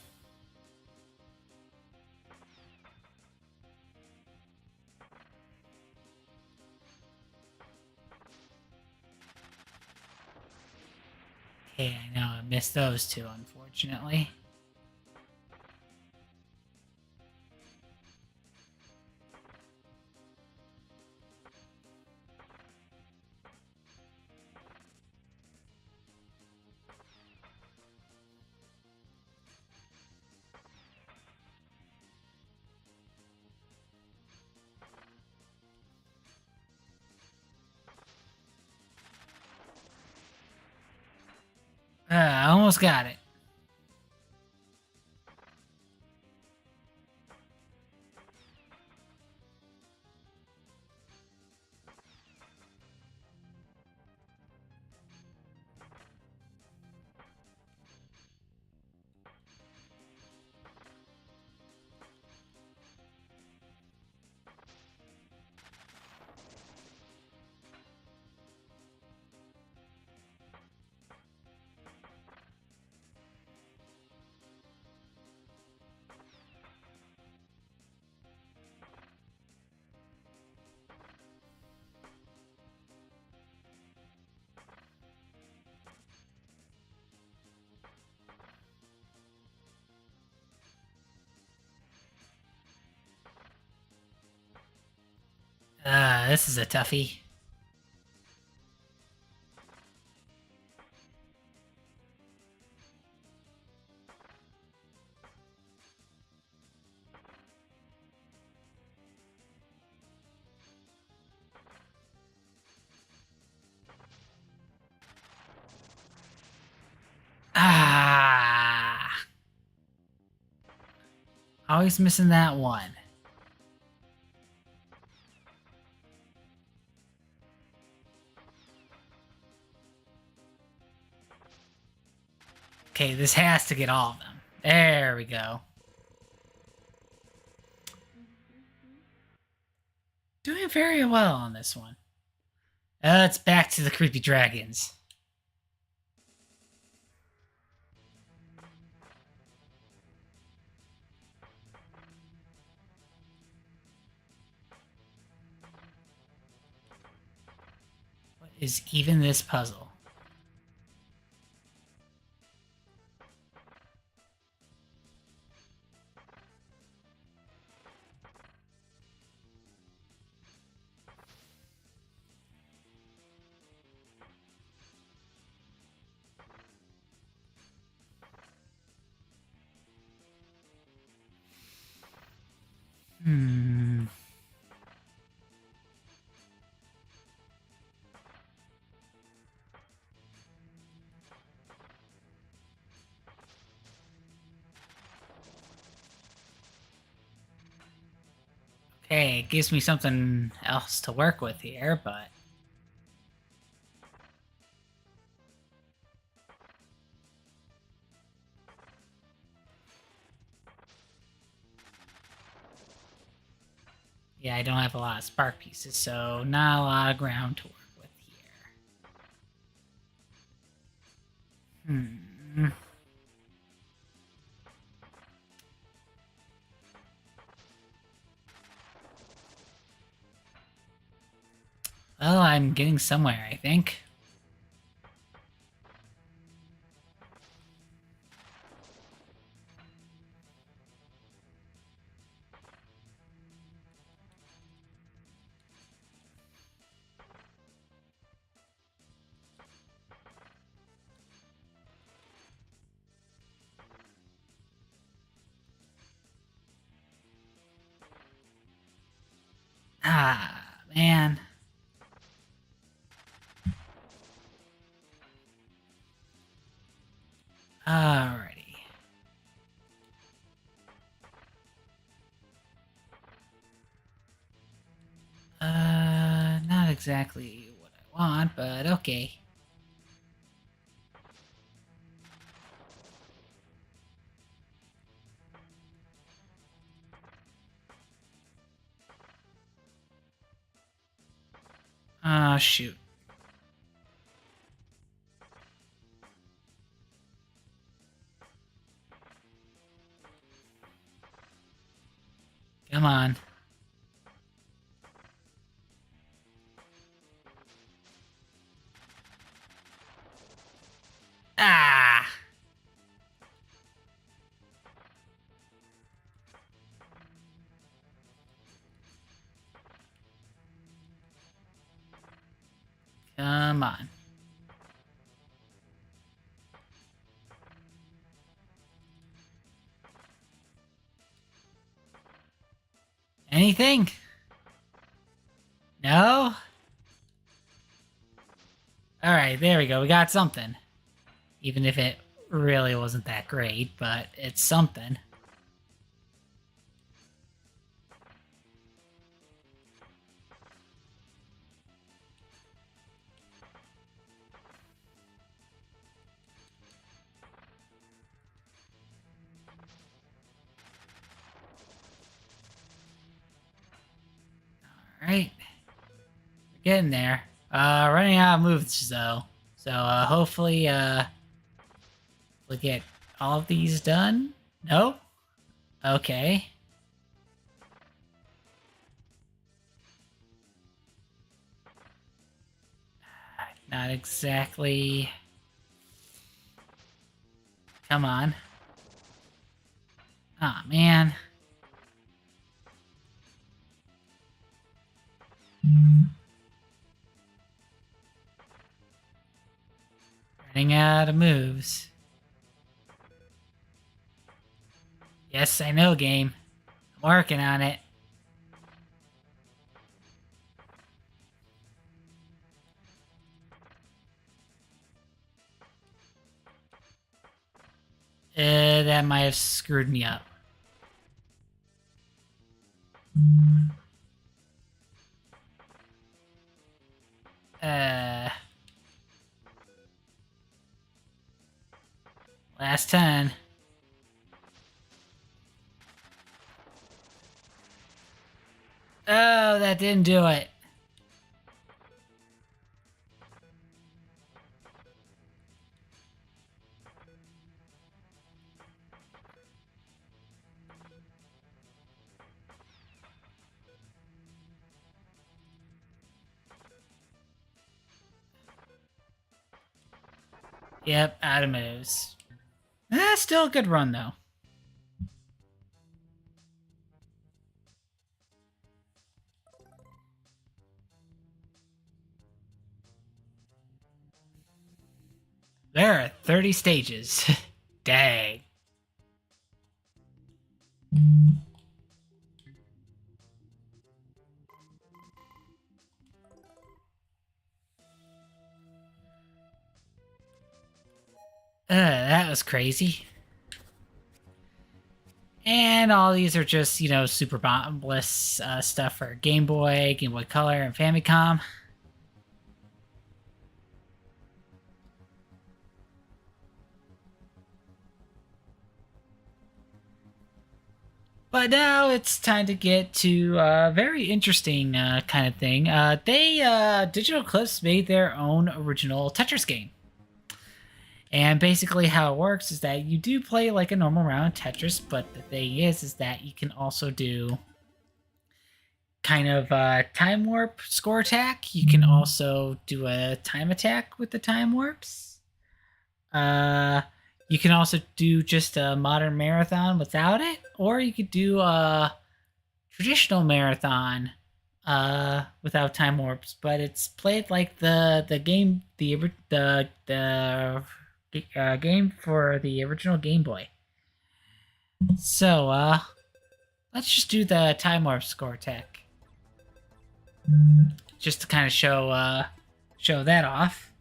Okay, I know I missed those two, unfortunately. I almost got it. This is a toughie. Ah, always missing that one. Okay, this has to get all of them. There we go. Doing very well on this one. It's back to the creepy dragons. What is even this puzzle? Hmm. Okay, it gives me something else to work with here, but... Yeah, I don't have a lot of spark pieces, so not a lot of ground to work with here. Hmm. Well, I'm getting somewhere, I think. Ah, man. Alrighty. Not exactly what I want, but okay. Oh, shoot. Come on. Ah! Come on. Anything? No? Alright, there we go. We got something. Even if it really wasn't that great, but it's something. Alright. We're getting there. Running out of moves, though. So, hopefully, we'll get all of these done. Nope. Okay. Not exactly. Come on. Aw, man. Running out of moves. Yes, I know, game. I'm working on it. That might have screwed me up. Last 10. Oh, that didn't do it. Yep, out of moves. Still a good run, though. There are 30 stages. Dang. That was crazy. And all these are just, super bottomless stuff for Game Boy, Game Boy Color, and Famicom. But now it's time to get to a very interesting kind of thing. Digital Eclipse made their own original Tetris game. And basically how it works is that you do play like a normal round of Tetris, but the thing is that you can also do kind of time warp score attack. You can also do a time attack with the time warps. You can also do just a modern marathon without it, or you could do a traditional marathon without time warps. But it's played like the game game for the original Game Boy. So let's just do the time warp score attack, just to kind of show that off.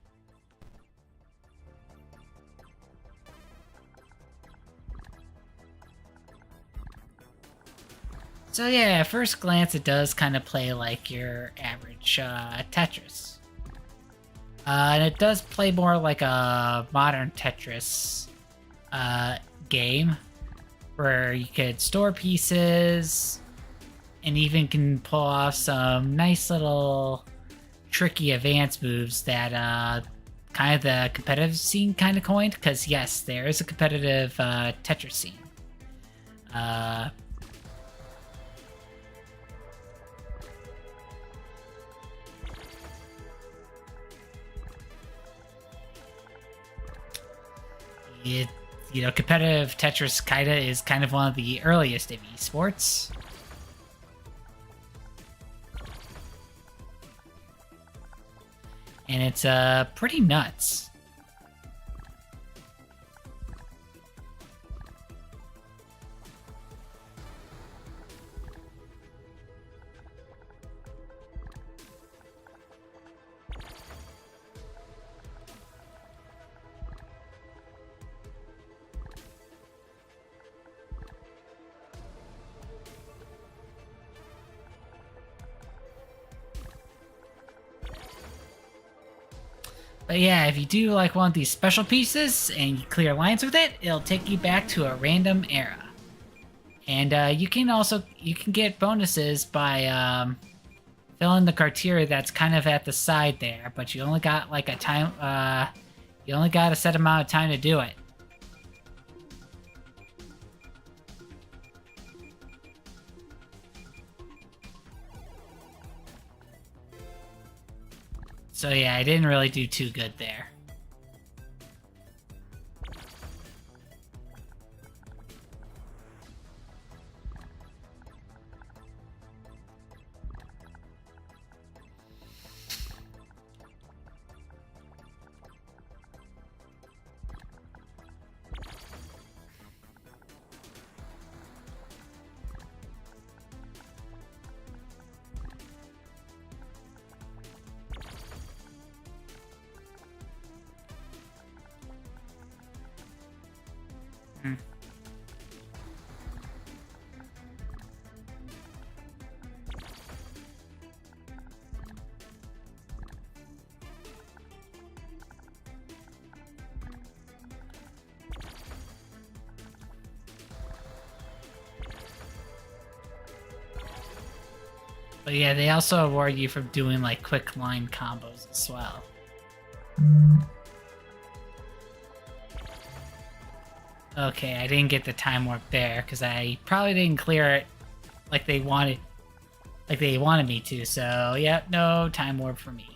So yeah, at first glance, it does kind of play like your average Tetris. And it does play more like a modern Tetris game, where you could store pieces, and even can pull off some nice little tricky advanced moves that kind of the competitive scene kind of coined, because yes, there is a competitive Tetris scene. Competitive Tetris is kind of one of the earliest of esports. And it's pretty nuts. But yeah, if you do like one of these special pieces and you clear lines with it, it'll take you back to a random era. And you can get bonuses by filling the criteria that's kind of at the side there, but you only got like a time. You only got a set amount of time to do it. So yeah, I didn't really do too good there. Hmm. But yeah, they also award you for doing like quick line combos as well. Okay, I didn't get the time warp there because I probably didn't clear it like they wanted me to. So, yep, no time warp for me.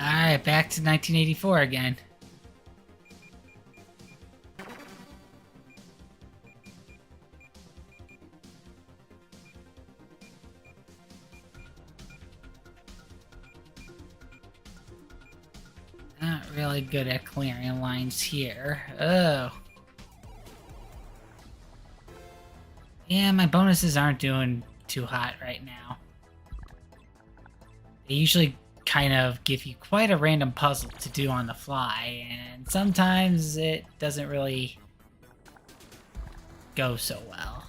Alright, back to 1984 again. Not really good at clearing lines here. Oh. Yeah, my bonuses aren't doing too hot right now. They usually kind of give you quite a random puzzle to do on the fly, and sometimes it doesn't really go so well.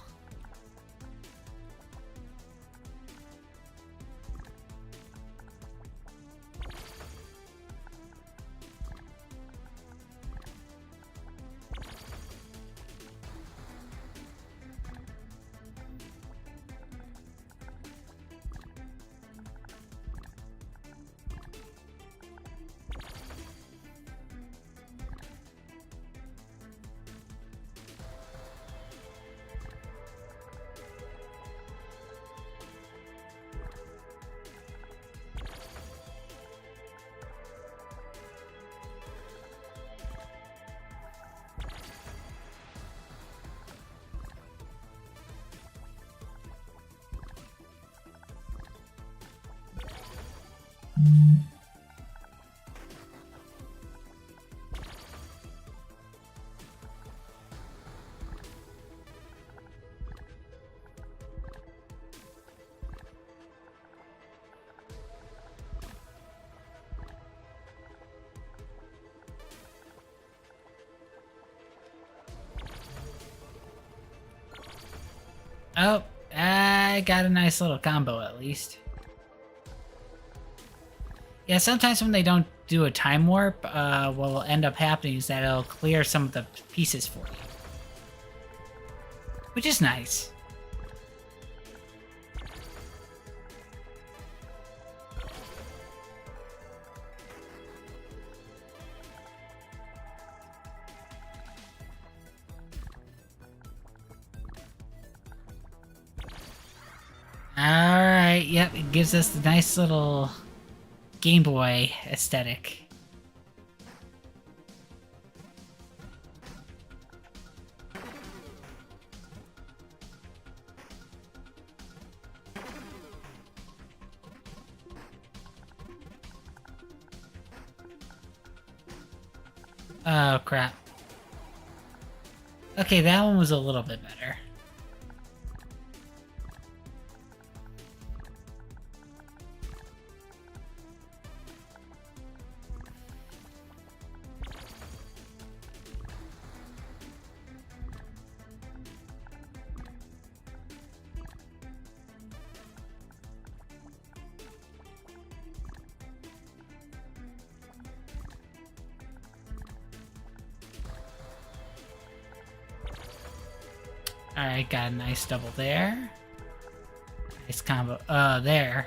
Oh, I got a nice little combo at least. Yeah, sometimes when they don't do a time warp, what will end up happening is that it'll clear some of the pieces for you. Which is nice. Alright, yep, it gives us the nice little Game Boy aesthetic. Oh, crap. Okay, that one was a little bit better. Alright, got a nice double there. Nice combo. There.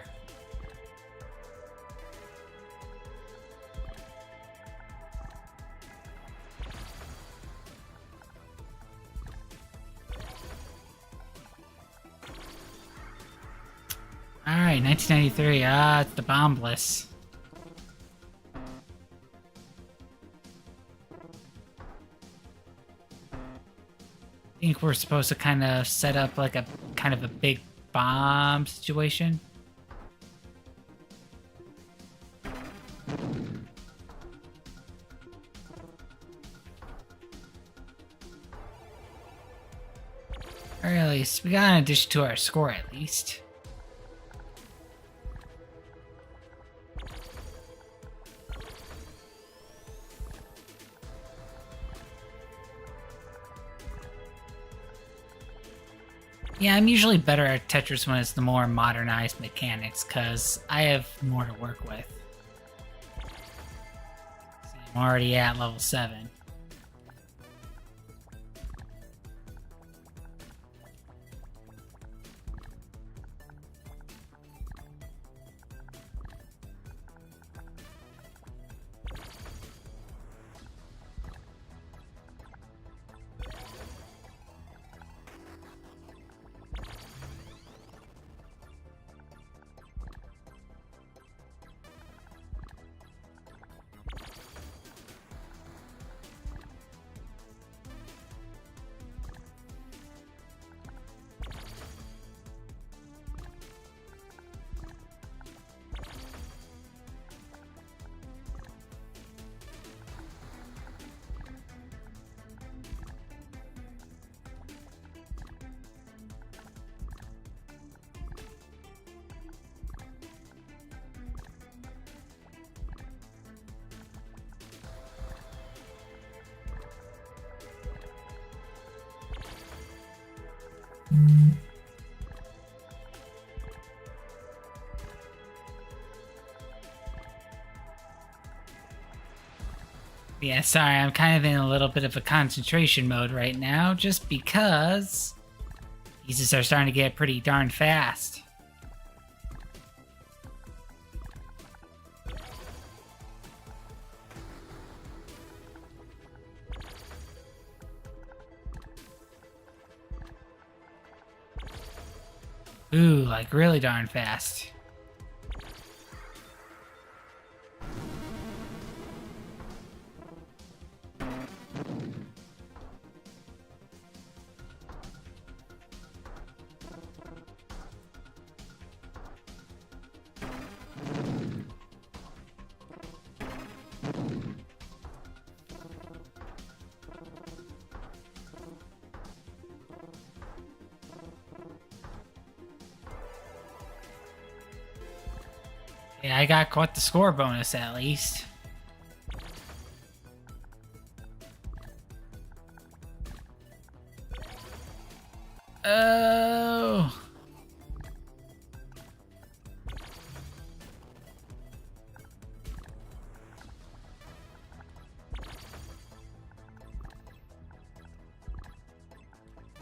Alright, 1993. Ah, it's the bombless. I think we're supposed to kind of set up like a kind of a big bomb situation. Or at least we got an addition to our score at least. Yeah, I'm usually better at Tetris when it's the more modernized mechanics, because I have more to work with. See, I'm already at level 7. Yeah, sorry, I'm kind of in a little bit of a concentration mode right now, just because pieces are starting to get pretty darn fast. Ooh, like really darn fast. Yeah, I got quite the score bonus at least. Oh.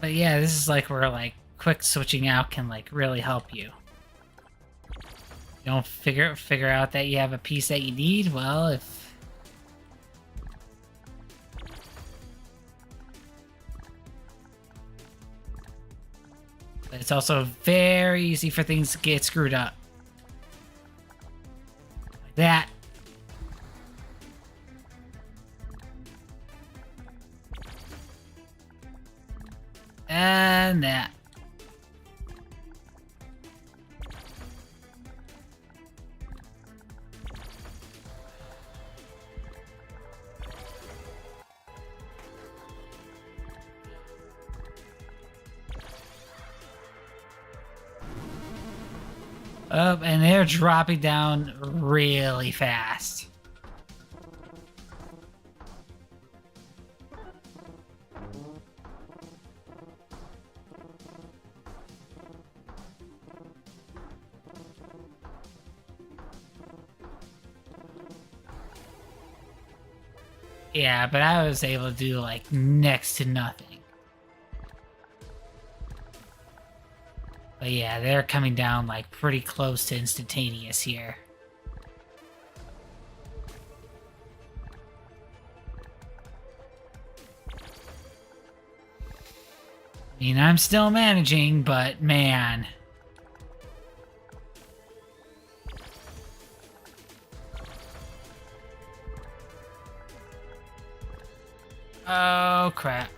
But yeah, this is like where like quick switching out can like really help you. You don't figure out that you have a piece that you need, well, if but it's also very easy for things to get screwed up. Like that. And that. Oh, and they're dropping down really fast. Yeah, but I was able to do like next to nothing. But yeah, they're coming down like pretty close to instantaneous here. I mean, I'm still managing, but man. Oh, crap.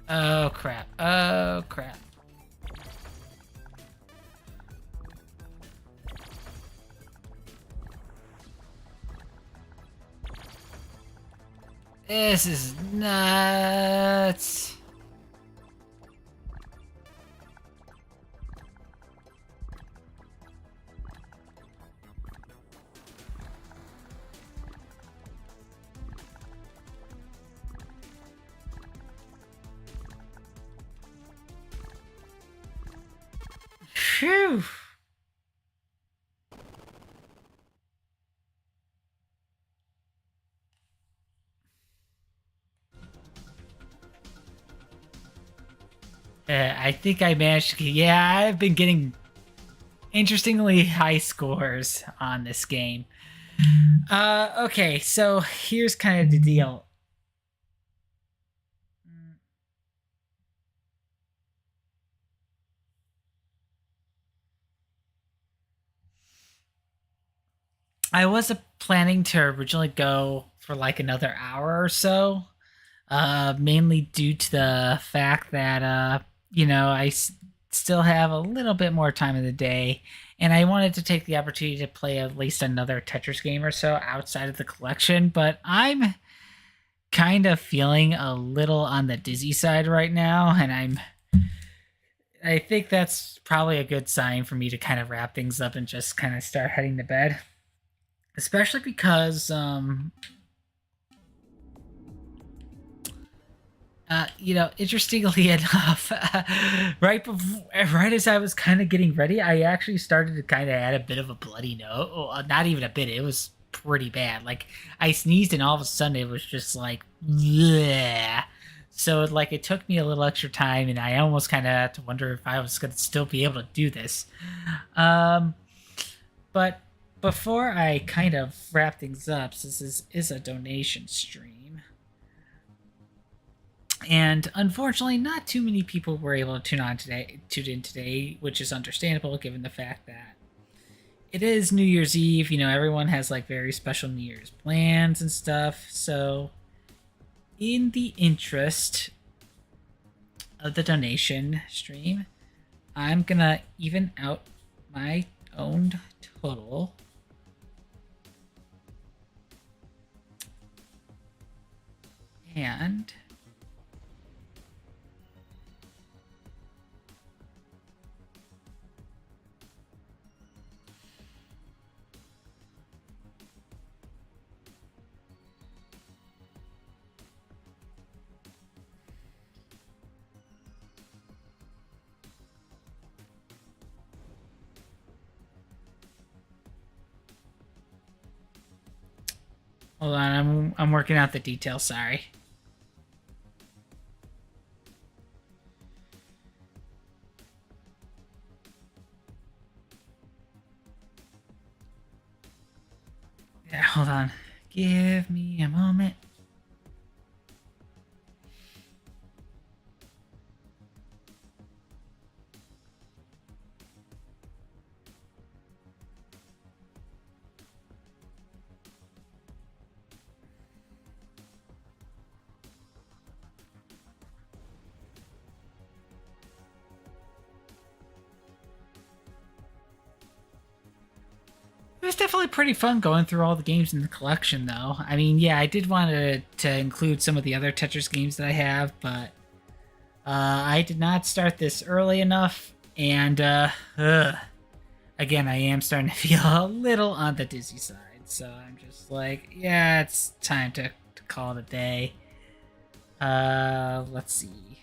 Oh, crap. Oh, crap. This is nuts. Phew. I think I managed to. Yeah, I've been getting interestingly high scores on this game. Okay, so here's kind of the deal. I was planning to originally go for like another hour or so, mainly due to the fact that still have a little bit more time in the day, and I wanted to take the opportunity to play at least another Tetris game or so outside of the collection. But I'm kind of feeling a little on the dizzy side right now, and I think that's probably a good sign for me to kind of wrap things up and just kind of start heading to bed. Especially because interestingly enough, right as I was kind of getting ready, I actually started to kind of add a bit of a bloody nose. Well, not even a bit; it was pretty bad. Like I sneezed, and all of a sudden, it was just like, yeah. So like it took me a little extra time, and I almost kind of had to wonder if I was going to still be able to do this. Um, but before I kind of wrap things up, since this is a donation stream. And unfortunately, not too many people were able to tune in today, which is understandable given the fact that it is New Year's Eve. You know, everyone has like very special New Year's plans and stuff. So, in the interest of the donation stream, I'm gonna even out my own total. And hold on, I'm working out the details. Sorry. Yeah, hold on. Give me a moment. It was definitely pretty fun going through all the games in the collection, though. I mean, yeah, I did want to include some of the other Tetris games that I have, but I did not start this early enough, and again, I am starting to feel a little on the dizzy side, so I'm just like, yeah, it's time to call it a day. Let's see.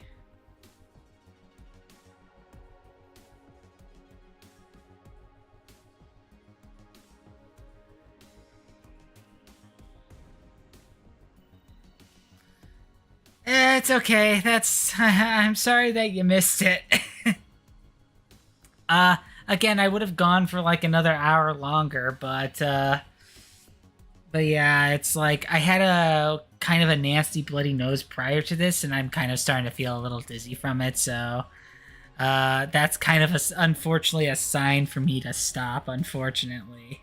It's okay. I'm sorry that you missed it. uh Again, I would have gone for like another hour longer, but yeah, it's like I had a kind of a nasty bloody nose prior to this, and I'm kind of starting to feel a little dizzy from it. So that's kind of unfortunately a sign for me to stop. Unfortunately.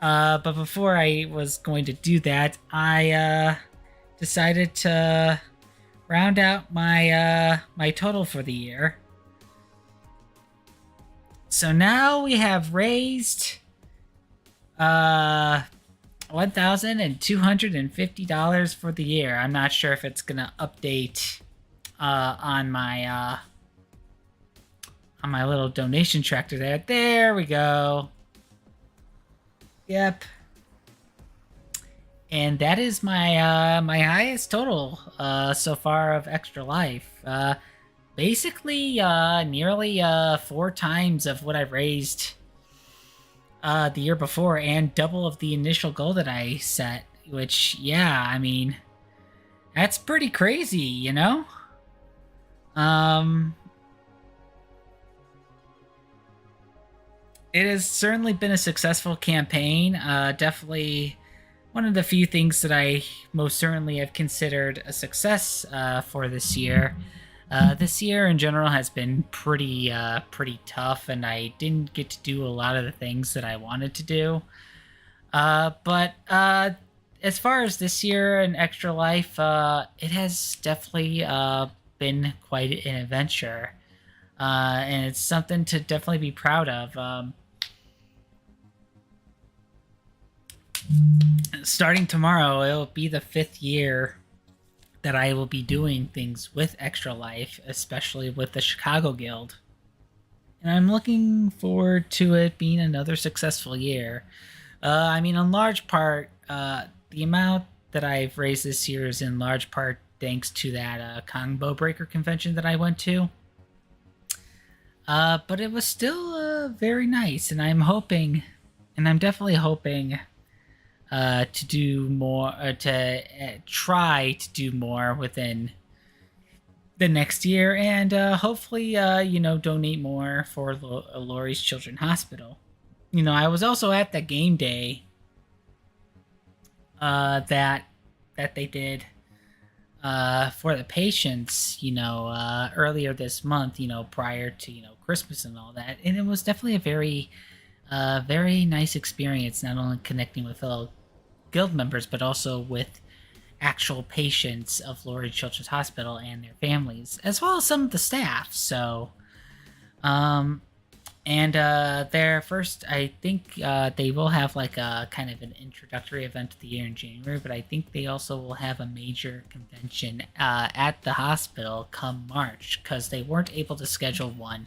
But before I was going to do that, I decided to round out my total for the year. So now we have raised $1,250 for the year. I'm not sure if it's gonna update on my little donation tracker there. There we go. Yep. And that is my my highest total so far of Extra Life. Basically nearly 4 times of what I raised the year before, and double of the initial goal that I set, which, yeah, I mean, that's pretty crazy, you know? It has certainly been a successful campaign. Definitely one of the few things that I most certainly have considered a success for this year. This year in general has been pretty tough, and I didn't get to do a lot of the things that I wanted to do. But as far as this year in Extra Life, it has definitely been quite an adventure, and it's something to definitely be proud of. Starting tomorrow, it'll be the 5th year that I will be doing things with Extra Life, especially with the Chicago Guild. And I'm looking forward to it being another successful year. I mean, in large part, the amount that I've raised this year is in large part thanks to that Combo Breaker convention that I went to. But it was still very nice, and I'm definitely hoping to do more, to try to do more within the next year, and hopefully, donate more for Laurie's Children's Hospital. I was also at the game day that they did for the patients, earlier this month, prior to, Christmas and all that. And it was definitely a very nice experience, not only connecting with fellow guild members, but also with actual patients of Laurie Children's Hospital and their families, as well as some of the staff. So, their first, I think they will have like a kind of an introductory event of the year in January, but I think they also will have a major convention at the hospital come March, because they weren't able to schedule one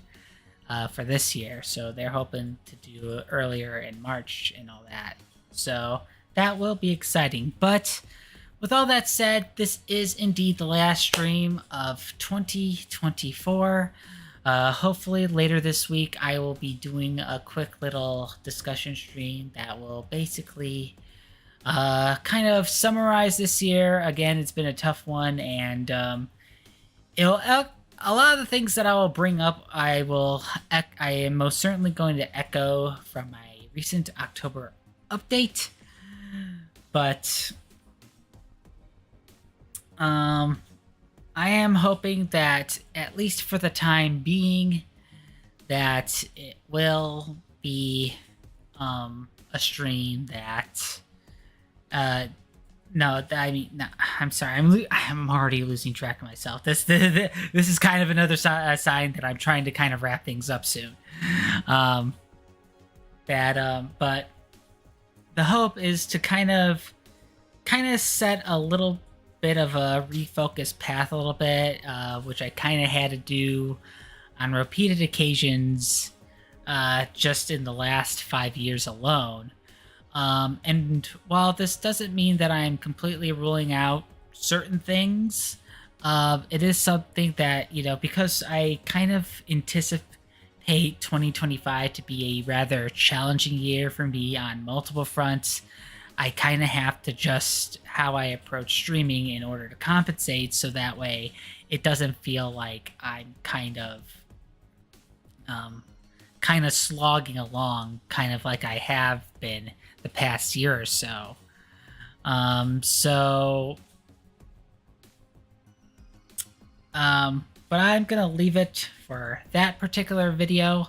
for this year, so they're hoping to do earlier in March and all that. So that will be exciting. But with all that said, this is indeed the last stream of 2024. Hopefully later this week I will be doing a quick little discussion stream that will basically kind of summarize this year. Again, it's been a tough one, and a lot of the things that I will bring up, I am most certainly going to echo from my recent October update. But I am hoping that, at least for the time being, that it will be a stream that no, I'm sorry. I'm already losing track of myself. This is kind of another sign that I'm trying to kind of wrap things up soon. But the hope is to kind of set a little bit of a refocused path a little bit, which I kind of had to do on repeated occasions just in the last 5 years alone. And while this doesn't mean that I'm completely ruling out certain things, it is something that, because I kind of anticipate 2025 to be a rather challenging year for me on multiple fronts, I kind of have to adjust how I approach streaming in order to compensate, so that way it doesn't feel like I'm kind of slogging along, kind of like I have been the past year or so. So but I'm gonna leave it for that particular video.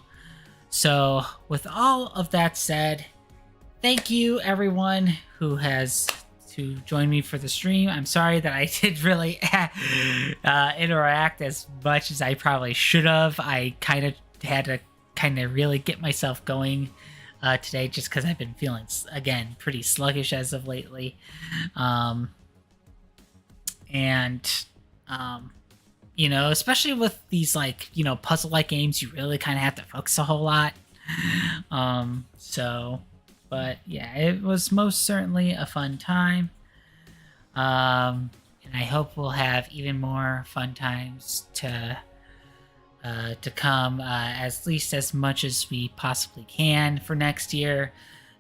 So with all of that said, thank you everyone who has to join me for the stream. I'm sorry that I did really interact as much as I probably should have. I kind of had to kind of really get myself going today, just because I've been feeling, again, pretty sluggish as of lately. And you know, especially with these, like, you know, puzzle-like games, you really kind of have to focus a whole lot. So, but yeah, it was most certainly a fun time. And I hope we'll have even more fun times to come, at least as much as we possibly can for next year.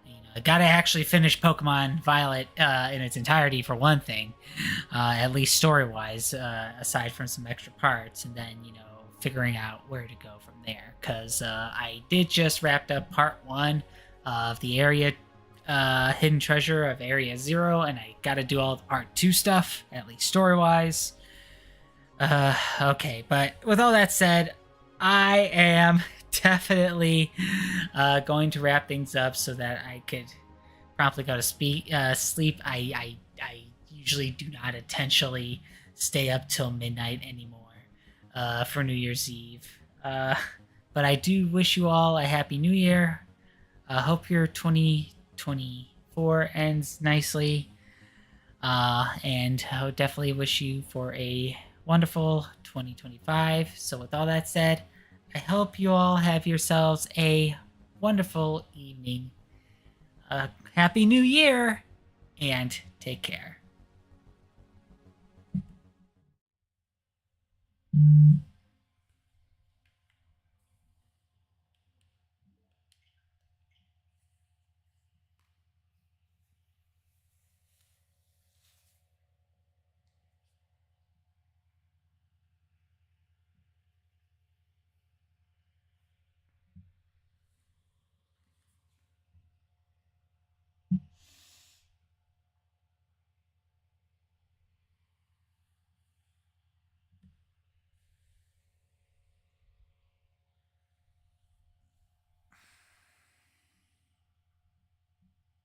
You know, I gotta actually finish Pokemon Violet in its entirety, for one thing, at least story-wise, aside from some extra parts, and then, you know, figuring out where to go from there. Because I did just wrapped up part 1 of the area hidden treasure of Area 0, and I gotta do all the part 2 stuff, at least story-wise. Okay, but with all that said, I am definitely going to wrap things up so that I could promptly go to sleep. I usually do not intentionally stay up till midnight anymore for New Year's Eve. But I do wish you all a Happy New Year. Hope your 2024 ends nicely. And I definitely wish you for a wonderful 2025. So with all that said, I hope you all have yourselves a wonderful evening. Happy New Year, and take care.